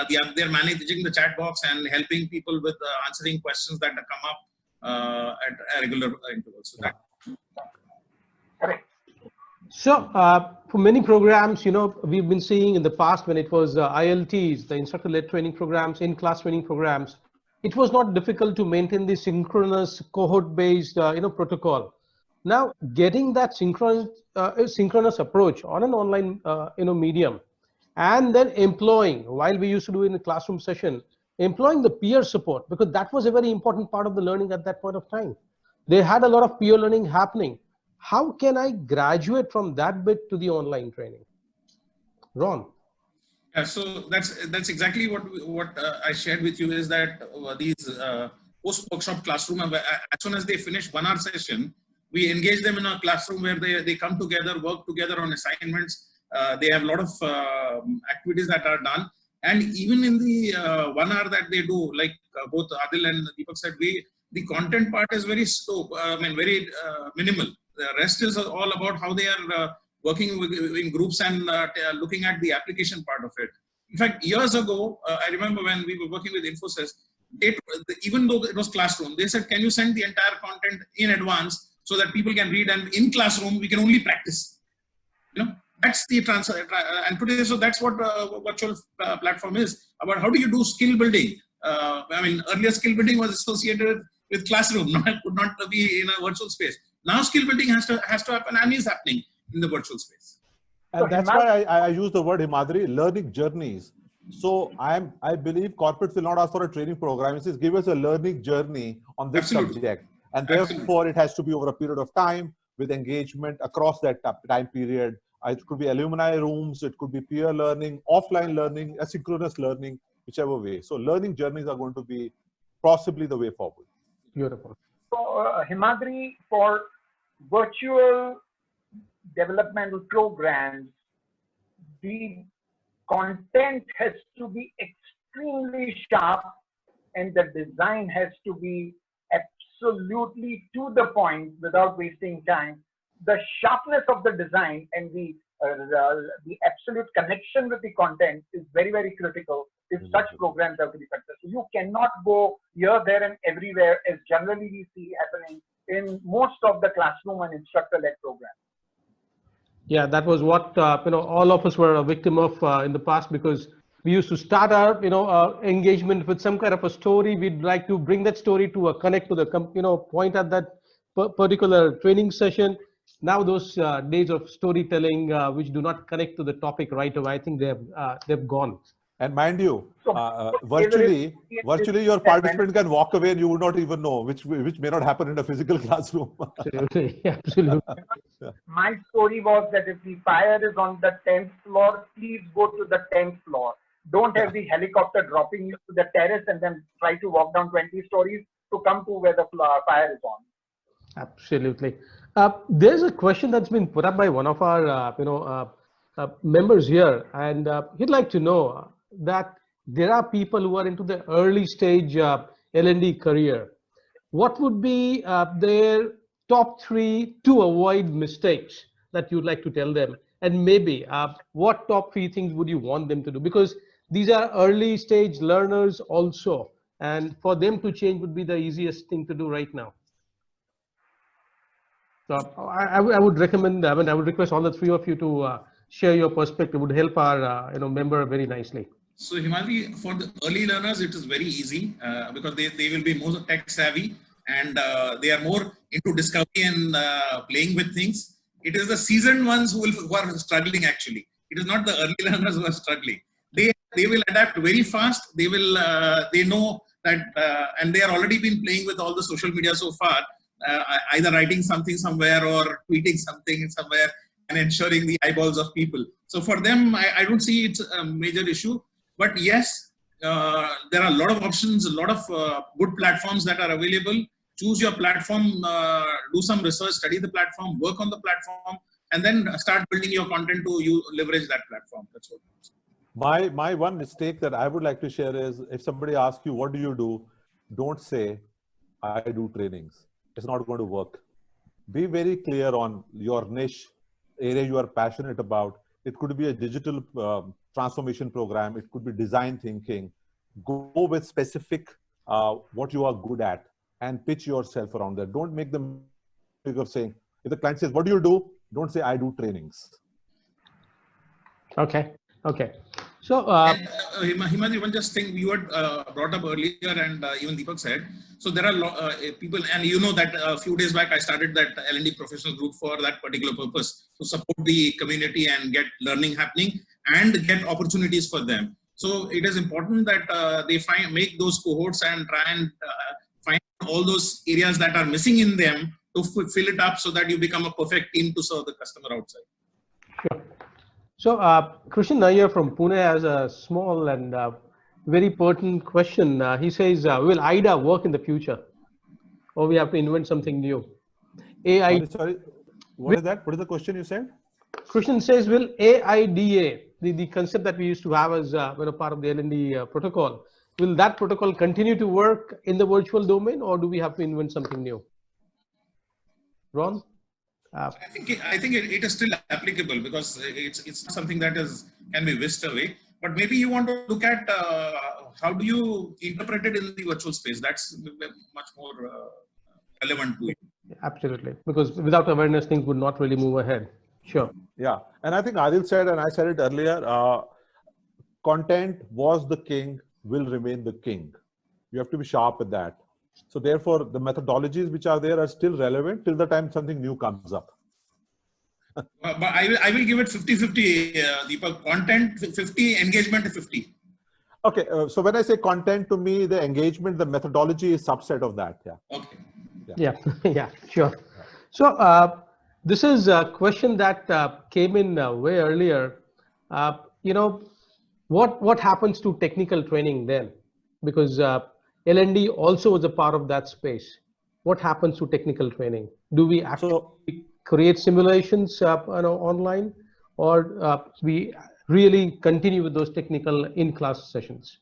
they're managing the chat box and helping people with answering questions that come up at a regular intervals. So Correct. So for many programs, we've been seeing in the past when it was ILTs, the instructor-led training programs, in-class training programs, it was not difficult to maintain the synchronous cohort-based, protocol. Now, getting that synchronous approach on an online, medium, and then employing, while we used to do in a classroom session, employing the peer support, because that was a very important part of the learning at that point of time. They had a lot of peer learning happening. How can I graduate from that bit to the online training? Ron. Yeah, so that's exactly what I shared with you, is that these post workshop classroom, as soon as they finish 1 hour session, we engage them in a classroom where they come together, work together on assignments. They have a lot of activities that are done, and even in the 1 hour that they do, like both Adil and Deepak said, the content part is very slow. Very minimal. The rest is all about how they are working in groups and looking at the application part of it. In fact, years ago, I remember when we were working with Infosys, even though it was classroom, they said, can you send the entire content in advance so that people can read, and in classroom, we can only practice. That's the transfer. And today, so that's what virtual platform is about. How do you do skill building? Earlier skill building was associated with classroom, could not be in a virtual space. Now skill building has to happen, and is happening in the virtual space. And that's why I use the word Himadri, learning journeys. So I believe corporates will not ask for a training program. It says, give us a learning journey on this subject. And therefore, it has to be over a period of time with engagement across that time period. It could be alumni rooms, it could be peer learning, offline learning, asynchronous learning, whichever way. So learning journeys are going to be possibly the way forward. Beautiful. So Himadri, for virtual developmental programs, the content has to be extremely sharp and the design has to be absolutely to the point without wasting time. The sharpness of the design and the absolute connection with the content is very, very critical if such programs are to be successful. You cannot go here, there, and everywhere, as generally we see happening in most of the classroom and instructor-led programs. Yeah, that was what all of us were a victim of in the past, because we used to start our engagement with some kind of a story. We'd like to bring that story to a connect to the point at that particular training session. Now those days of storytelling which do not connect to the topic right away, I think they've gone. And mind you, virtually your participant can walk away and you would not even know, which may not happen in a physical classroom. Absolutely, absolutely. My story was that if the fire is on the 10th floor, please go to the 10th floor. Don't have the helicopter dropping you to the terrace and then try to walk down 20 stories to come to where the fire is on. Absolutely. There's a question that's been put up by one of our members here, and he'd like to know that there are people who are into the early stage L&D career. What would be their top 3 to avoid mistakes that you'd like to tell them? And maybe what top 3 things would you want them to do? Because these are early stage learners also, and for them to change would be the easiest thing to do right now. So I would recommend, I would request all the 3 of you to share your perspective. It would help our member very nicely. So Himadri, for the early learners, it is very easy because they will be more tech savvy, and they are more into discovery and playing with things. It is the seasoned ones who are struggling actually. It is not the early learners who are struggling. They will adapt very fast. They will they know that, and they are already been playing with all the social media so far. Either writing something somewhere or tweeting something somewhere and ensuring the eyeballs of people. So for them, I don't see it's a major issue. But yes, there are a lot of options, a lot of good platforms that are available. Choose your platform, do some research, study the platform, work on the platform, and then start building your content to leverage that platform. That's what. My one mistake that I would like to share is, if somebody asks you, what do you do? Don't say, I do trainings. It's not going to work. Be very clear on your niche, area you are passionate about. It could be a digital transformation program. It could be design thinking. Go with specific what you are good at and pitch yourself around that. Don't make the mistake of saying, if the client says, what do you do? Don't say, I do trainings. Okay. Okay. So, And Himadri, one just thing you had brought up earlier, and even Deepak said. So there are people, and you know that a few days back I started that L&D professional group for that particular purpose, to support the community and get learning happening and get opportunities for them. So it is important that they make those cohorts and try and find all those areas that are missing in them to fill it up, so that you become a perfect team to serve the customer outside. sure. So, Krishan Nair from Pune has a small and very pertinent question. He says, will IDA work in the future? Or we have to invent something new? AI. Sorry. What is that? What is the question you said? Krishan says, will AIDA, the concept that we used to have as a part of the L&D protocol, will that protocol continue to work in the virtual domain, or do we have to invent something new? Ron? I think it is still applicable, because it's not something that can be whisked away. But maybe you want to look at how do you interpret it in the virtual space. That's much more relevant to it. Absolutely, because without awareness, things would not really move ahead. Sure. Yeah, and I think Adil said, and I said it earlier, content was the king, will remain the king. You have to be sharp with that. So therefore, the methodologies which are there are still relevant till the time something new comes up. But I will give it 50-50, Deepak. Content 50, engagement 50. Okay, so when I say content, to me, the engagement, the methodology is subset of that. Yeah. Okay. Yeah, yeah, sure. So this is a question that came in way earlier. What happens to technical training then? Because L&D also was a part of that space. What happens to technical training? Do we actually create simulations online, or we really continue with those technical in-class sessions?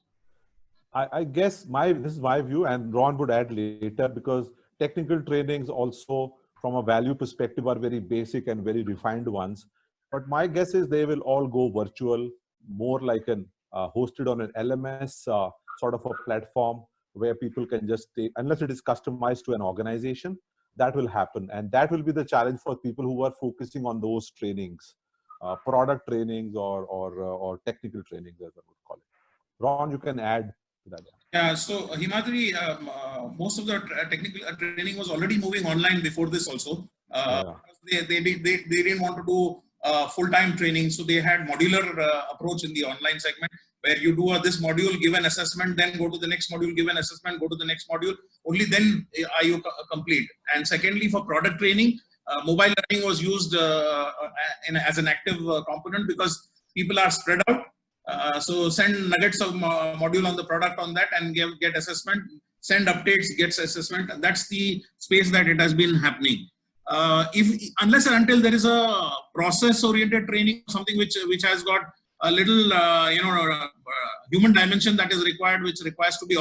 I guess this is my view, and Ron would add later, because technical trainings also from a value perspective are very basic and very refined ones. But my guess is they will all go virtual, more like an hosted on an LMS sort of a platform where people can just take, unless it is customized to an organization, that will happen. And that will be the challenge for people who are focusing on those trainings, product trainings or technical trainings, as I would call it. Ron, you can add to that. Yeah, so Himadri, most of the technical training was already moving online before this also. They didn't want to do full-time training, so they had modular approach in the online segment, where you do this module, give an assessment, then go to the next module, give an assessment, go to the next module. Only then are you complete. And secondly, for product training, mobile learning was used as an active component, because people are spread out. So send nuggets of module on the product on that, and get assessment, send updates, gets assessment. That's the space that it has been happening. Unless and until there is a process oriented training, something which has got a little human dimension that is required, which requires to be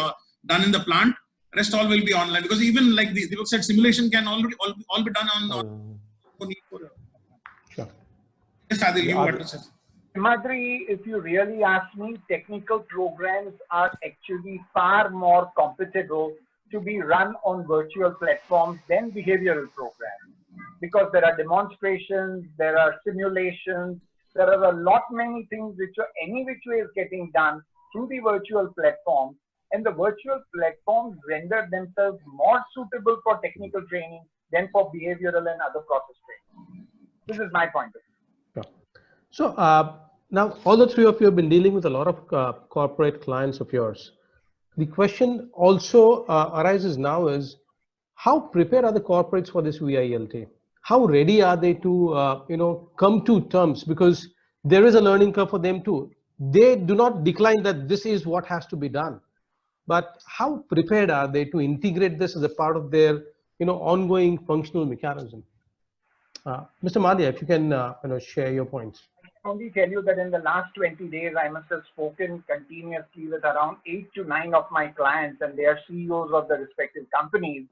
done in the plant, rest all will be online, because even like the book said, simulation can all be done on Sure. Yes, Adil, you want to say? Himadri, if you really ask me, technical programs are actually far more compatible to be run on virtual platforms than behavioral programs, because there are demonstrations, there are simulations, there are a lot many things which are any which way is getting done through the virtual platform, and the virtual platforms render themselves more suitable for technical training than for behavioral and other process training. This is my point of view. So now all the three of you have been dealing with a lot of corporate clients of yours. The question also arises now is, how prepared are the corporates for this VILT? How ready are they to come to terms? Because there is a learning curve for them too. They do not decline that this is what has to be done, but how prepared are they to integrate this as a part of their ongoing functional mechanism? Mr. Malia, if you can share your points. I can only tell you that in the last 20 days, I must have spoken continuously with around 8 to 9 of my clients, and they are CEOs of the respective companies.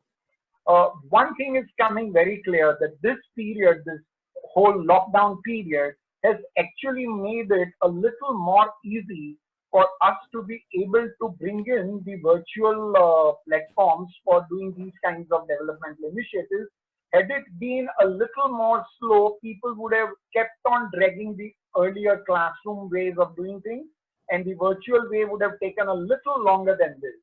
One thing is coming very clear, that this period, this whole lockdown period, has actually made it a little more easy for us to be able to bring in the virtual platforms for doing these kinds of developmental initiatives. Had it been a little more slow, people would have kept on dragging the earlier classroom ways of doing things. and the virtual way would have taken a little longer than this.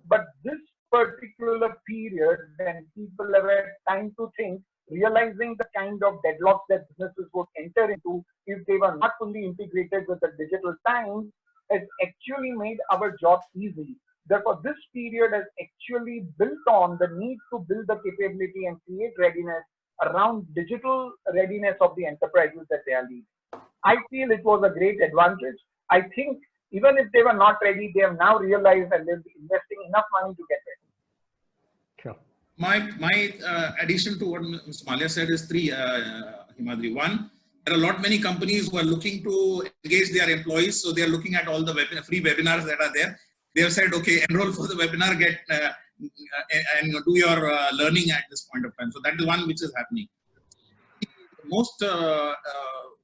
But this particular period, when people have had time to think, realizing the kind of deadlocks that businesses would enter into if they were not fully integrated with the digital times, has actually made our job easy. Therefore, this period has actually built on the need to build the capability and create readiness around digital readiness of the enterprises that they are leading. I feel it was a great advantage. I think even if they were not ready, they have now realized and they'll be investing enough money to get ready. Sure. My addition to what Mr. Malia said is three, Himadri. One, there are many companies who are looking to engage their employees, so they are looking at all the free webinars that are there. They have said, okay, enroll for the webinar, get and do your learning at this point of time. So that is one which is happening. Most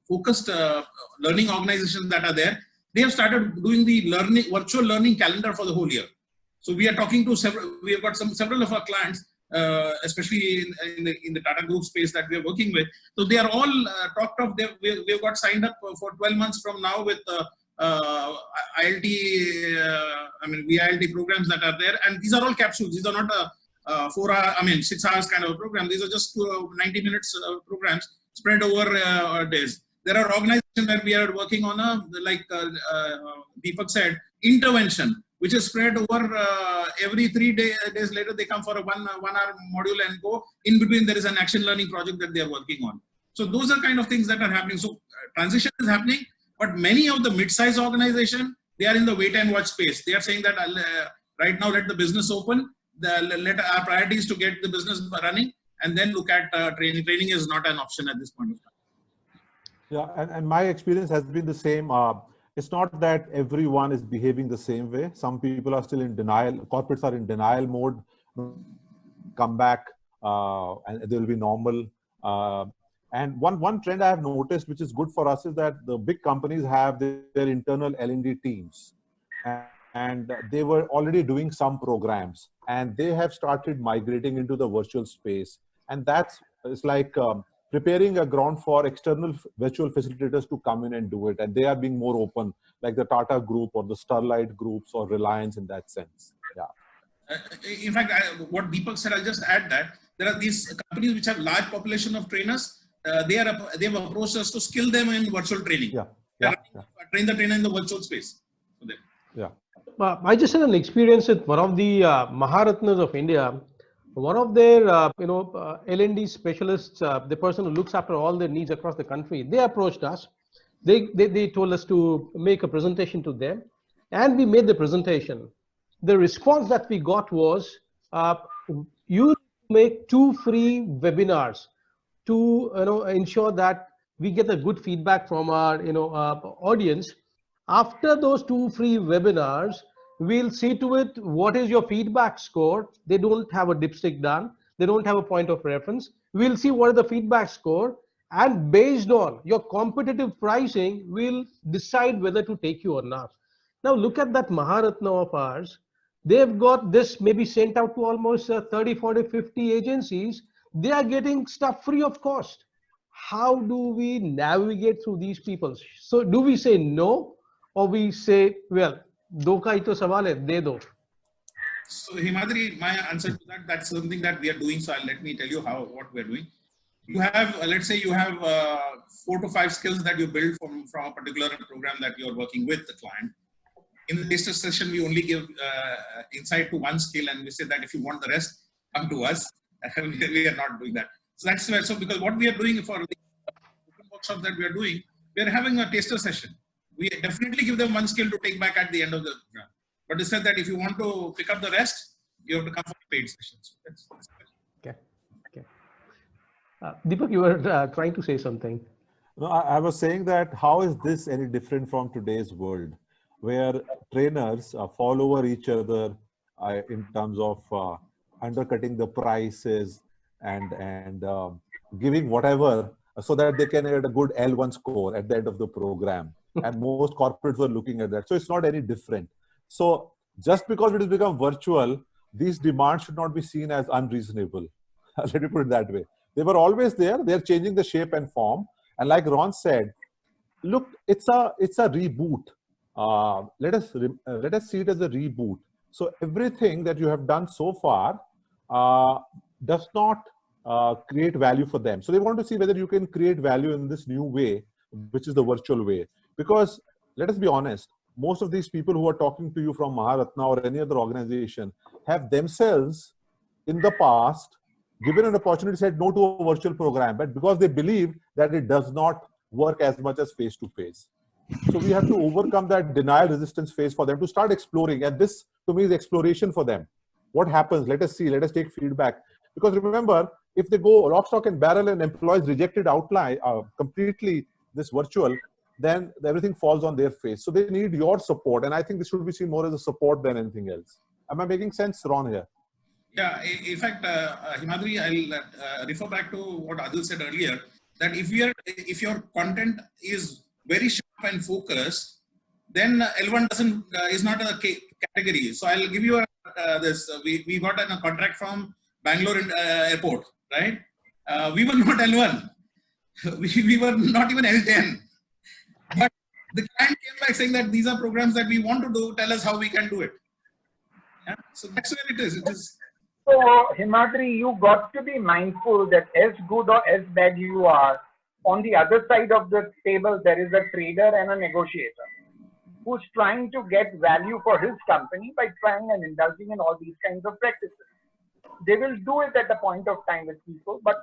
focused learning organizations that are there, they have started doing the virtual learning calendar for the whole year. So we are talking to we have got several of our clients, especially in the Tata Group space that we are working with. So they are all talked of. We have got signed up for 12 months from now with ILT, VILT programs that are there, and these are all capsules. These are not 6 hours kind of a program. These are just 90 minutes programs spread over days. There are organizations that we are working on like Deepak said, intervention, which is spread over every 3 days later. They come for a one hour module and go. In between, there is an action learning project that they are working on. So those are kind of things that are happening. So transition is happening. But many of the mid-sized organizations, they are in the wait and watch space. They are saying that right now, let the business open. Let our priority is to get the business running, and then look at training. Training is not an option at this point of time. Yeah, and my experience has been the same. It's not that everyone is behaving the same way. Some people are still in denial. Corporates are in denial mode. Come back, and they will be normal. And one trend I have noticed, which is good for us, is that the big companies have their internal L&D teams, and they were already doing some programs, and they have started migrating into the virtual space, and it's like preparing a ground for external virtual facilitators to come in and do it, and they are being more open, like the Tata Group or the Sterlite groups or Reliance in that sense. Yeah. In fact, what Deepak said, I'll just add that there are these companies which have large population of trainers. They have approached us to skill them in virtual training. Train the trainer in the virtual space. So yeah. I just had an experience with one of the Maharatnas of India. One of their, L&D specialists, the person who looks after all their needs across the country, they approached us. They told us to make a presentation to them, and we made the presentation. The response that we got was, you make 2 free webinars to ensure that we get a good feedback from our audience. After those 2 free webinars, we'll see to it what is your feedback score. They don't have a dipstick done. They don't have a point of reference. We'll see what is the feedback score, and based on your competitive pricing, we'll decide whether to take you or not. Now look at that Maharatna of ours. They've got this maybe sent out to almost 30, 40, 50 agencies. They are getting stuff free of cost. How do we navigate through these people? So do we say no, or we say, well, do ka hi to sawal hai, de do? So Himadri, my answer to that, that's something that we are doing. So let me tell you what we're doing. You have, let's say you have 4 to 5 skills that you build from a particular program that you're working with the client. In the taster session, we only give insight to 1 skill, and we say that if you want the rest, come to us. We are not doing that. So that's why. So because what we are doing for the open workshop that we are doing, we are having a taster session. We definitely give them 1 skill to take back at the end of the program. But they said that if you want to pick up the rest, you have to come for paid sessions. Okay. Deepak, you were trying to say something. No, I was saying that how is this any different from today's world, where trainers fall over each other in terms of undercutting the prices and giving whatever so that they can get a good L1 score at the end of the program. And most corporates were looking at that. So it's not any different. So just because it has become virtual, these demands should not be seen as unreasonable. Let me put it that way. They were always there. They're changing the shape and form. And like Ron said, look, it's a reboot. let us see it as a reboot. So everything that you have done so far does not create value for them. So they want to see whether you can create value in this new way, which is the virtual way. Because let us be honest, most of these people who are talking to you from Maharatna or any other organization have themselves in the past given an opportunity, said no to a virtual program, but because they believe that it does not work as much as face-to-face. So we have to overcome that denial resistance phase for them to start exploring. And this to me is exploration for them. What happens? Let us see, let us take feedback. Because remember, if they go lock, stock and barrel and employees rejected outline completely this virtual, then everything falls on their face. So they need your support. And I think this should be seen more as a support than anything else. Am I making sense, Ron, here? Yeah, in fact, Himadri, I'll refer back to what Adil said earlier, that if your content is very sharp and focused, then L1 is not a category. So I'll give you this. We got a contract from Bangalore airport, right? We were not L1. We were not even L10. But the client came back saying that these are programs that we want to do. Tell us how we can do it. Yeah? So that's where it is. It is. So, Himadri, you got to be mindful that as good or as bad you are, on the other side of the table, there is a trader and a negotiator who's trying to get value for his company by trying and indulging in all these kinds of practices. They will do it at the point of time with people, but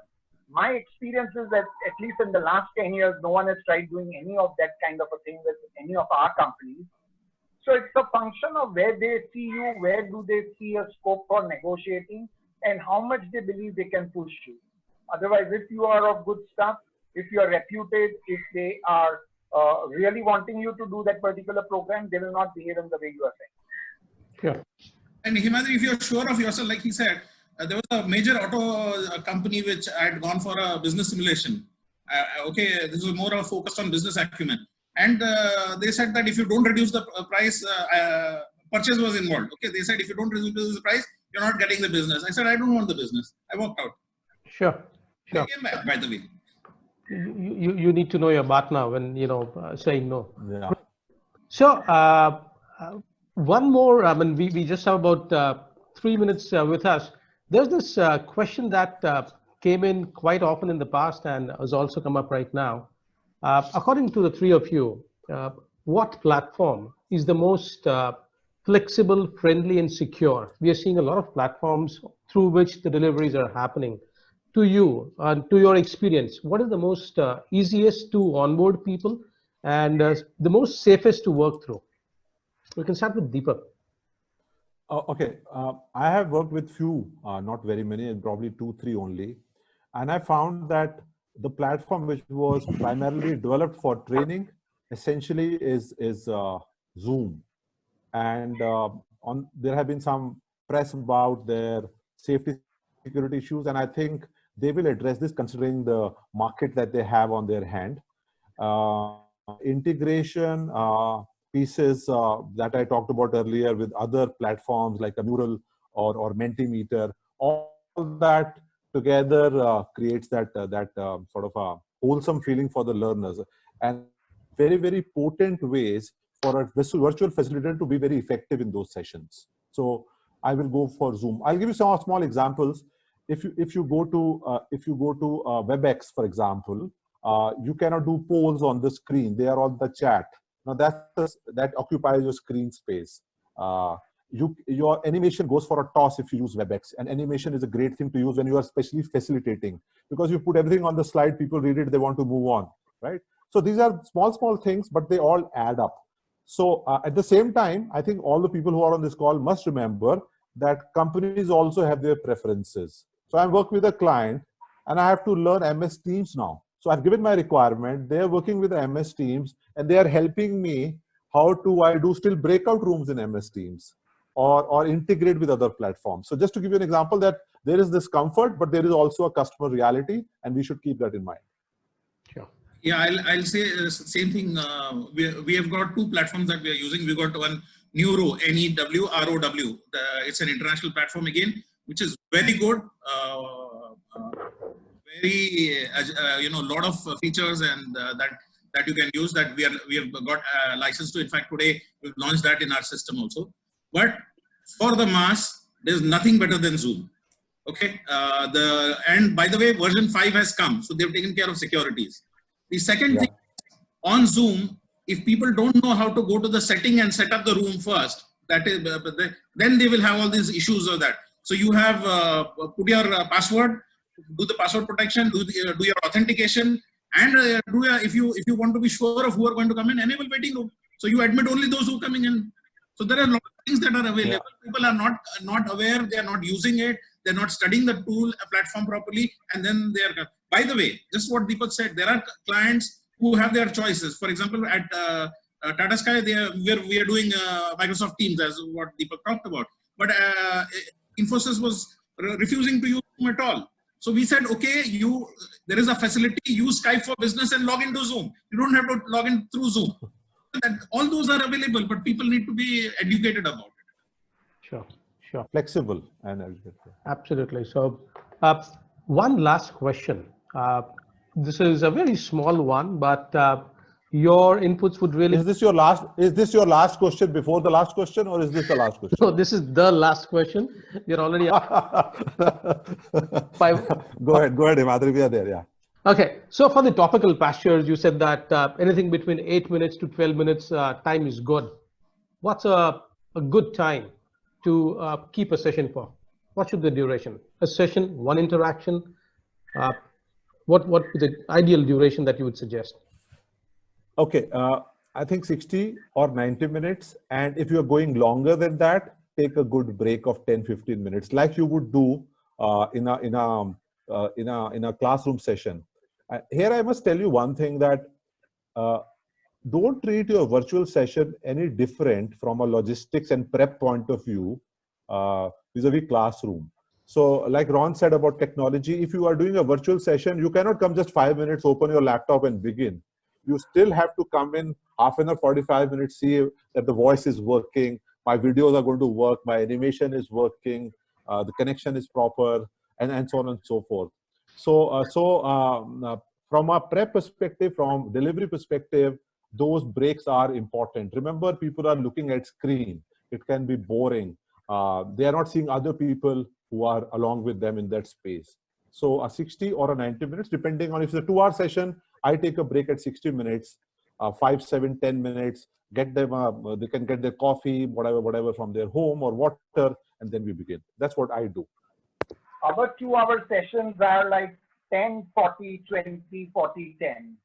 my experience is that at least in the last 10 years, no one has tried doing any of that kind of a thing with any of our companies. So it's a function of where they see you, where do they see a scope for negotiating, and how much they believe they can push you. Otherwise, if you are of good stuff, if you are reputed, if they are really wanting you to do that particular program, they will not behave in the way you are saying. Sure. And Himadri, if you're sure of yourself, like he said, there was a major auto company which had gone for a business simulation. Okay, this was more of focused on business acumen. And they said that if you don't reduce the price, purchase was involved. Okay, they said if you don't reduce the price, you're not getting the business. I said, I don't want the business. I walked out. Sure. Sure. They came back, by the way. You need to know your partner when, saying no. Yeah. So one more, I mean, we just have about 3 minutes with us. There's this question that came in quite often in the past and has also come up right now. According to the three of you, what platform is the most flexible, friendly, and secure? We are seeing a lot of platforms through which the deliveries are happening. To you and to your experience, what is the most easiest to onboard people and the most safest to work through? We can start with Deepak. Okay, I have worked with few, not very many, and probably 2, 3 only. And I found that the platform which was primarily developed for training essentially is Zoom. And there have been some press about their safety security issues, and I think they will address this considering the market that they have on their hand. Integration pieces that I talked about earlier with other platforms like a Mural or Mentimeter, all that together creates that sort of a wholesome feeling for the learners, and very, very potent ways for a virtual facilitator to be very effective in those sessions. So I will go for Zoom. I'll give you some small examples. If you go to WebEx, for example, you cannot do polls on the screen. They are on the chat. Now that occupies your screen space. Your animation goes for a toss if you use WebEx, and animation is a great thing to use when you are especially facilitating, because you put everything on the slide, people read it, they want to move on, right? So these are small things, but they all add up. So at the same time, I think all the people who are on this call must remember that companies also have their preferences. So I'm working with a client and I have to learn MS Teams now. So I've given my requirement, they're working with MS Teams and they are helping me how to I do still breakout rooms in MS Teams or integrate with other platforms. So just to give you an example that there is this comfort, but there is also a customer reality, and we should keep that in mind. Sure. Yeah, I'll say same thing. We have got 2 platforms that we are using. We got one Neuro, NEWROW. It's an international platform again, which is very good. Very lot of features, and that that you can use, that we have got a license to. In fact, today we've launched that in our system also. But for the mass, there's nothing better than Zoom. Okay, and by the way, version 5 has come, so they've taken care of securities. The second thing, on Zoom, if people don't know how to go to the setting and set up the room first, that is, then they will have all these issues of that. So you have put your password, do the password protection, do your authentication, and if you want to be sure of who are going to come in, enable waiting room. So you admit only those who are coming in. So there are a lot of things that are available. People are not aware. They are not using it. They're not studying the tool platform properly, and then they are. By the way, just what Deepak said, there are clients who have their choices. For example, at Tata Sky, we are doing Microsoft Teams, as what Deepak talked about. But Infosys was refusing to use Zoom at all. So we said, okay, there is a facility, use Skype for Business and log into Zoom. You don't have to log in through Zoom. All those are available, but people need to be educated about it. Sure, sure. Flexible and educated. Absolutely. So one last question. This is a very small one, but your inputs would really. Is this your last question before the last question, or is this the last question? No, this is the last question. You're already. Go ahead, Himadri. We are there. Yeah. Okay. So for the topical pastures, you said that anything between 8 minutes to 12 minutes time is good. What's a good time to keep a session for? What should the duration? A session, one interaction. What is the ideal duration that you would suggest? Okay, I think 60 or 90 minutes. And if you're going longer than that, take a good break of 10-15 minutes, like you would do in a classroom session. Here I must tell you one thing, that don't treat your virtual session any different from a logistics and prep point of view vis-a-vis classroom. So like Ron said about technology, if you are doing a virtual session, you cannot come just 5 minutes, open your laptop and begin. You still have to come in half an hour, 45 minutes, see that the voice is working, my videos are going to work, my animation is working, the connection is proper, and so on and so forth. So, from a prep perspective, from delivery perspective, those breaks are important. Remember, people are looking at screen. It can be boring. They are not seeing other people who are along with them in that space. So a 60 or a 90 minutes, depending on if it's a 2-hour session, I take a break at 60 minutes, 5, 7, 10 minutes, get them, they can get their coffee, whatever from their home or water, and then we begin. That's what I do. Our 2-hour sessions are like 10, 40, 20, 40, 10,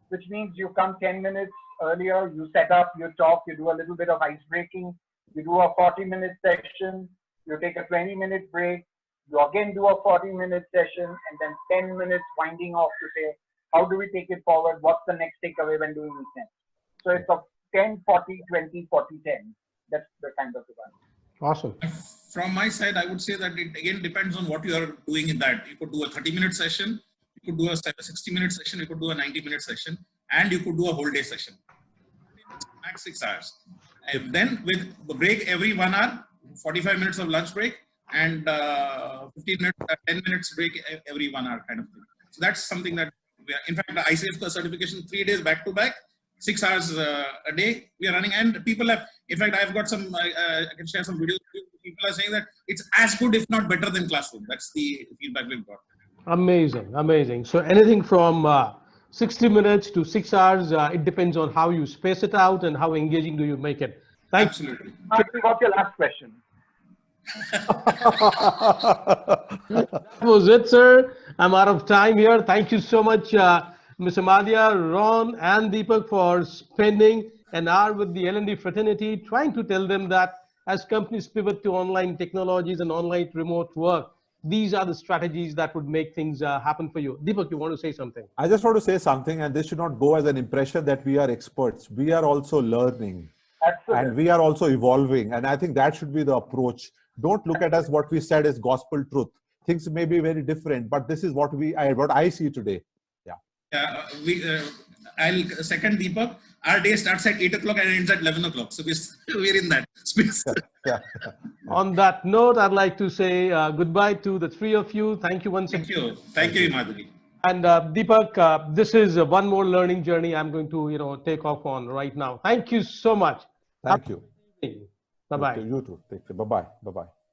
which means you come 10 minutes earlier, you set up, you talk, you do a little bit of ice breaking, you do a 40-minute session, you take a 20-minute break, you again do a 40-minute session, and then 10 minutes winding off to say, how do we take it forward? What's the next takeaway when doing this next? So it's a 10, 40, 20, 40, 10. That's the kind of one. Awesome. From my side, I would say that it again depends on what you are doing in that. You could do a 30-minute session, you could do a 60-minute session, you could do a 90-minute session, and you could do a whole day session. Max 6 hours. And then with the break every 1 hour, 45 minutes of lunch break, and 15 minutes, 10 minutes break every 1 hour kind of thing. So that's something that we are, in fact, the ICF certification 3 days back to back, 6 hours a day we are running, and people have, in fact, I've got some, I can share some videos. People are saying that it's as good, if not better than classroom. That's the feedback we've got. Amazing, amazing. So anything from 60 minutes to 6 hours, it depends on how you space it out and how engaging do you make it. Thanks. Absolutely. What's your last question? That was it, sir. I'm out of time here. Thank you so much, Mr. Malia, Ron, and Deepak for spending an hour with the L&D fraternity, trying to tell them that as companies pivot to online technologies and online remote work, these are the strategies that would make things happen for you. Deepak, you want to say something? I just want to say something, and this should not go as an impression that we are experts. We are also learning. Absolutely. And we are also evolving. And I think that should be the approach. Don't look at us what we said as gospel truth. Things may be very different, but this is what I see today. Yeah. I'll second Deepak. Our day starts at 8 o'clock and ends at 11 o'clock. So we're in that space. Yeah. On that note, I'd like to say goodbye to the three of you. Thank you once again. Thank you. Thank you, Himadri. And Deepak, this is one more learning journey I'm going to, take off on right now. Thank you so much. Thank you. Bye bye. You too. Take care. Bye bye. Bye bye.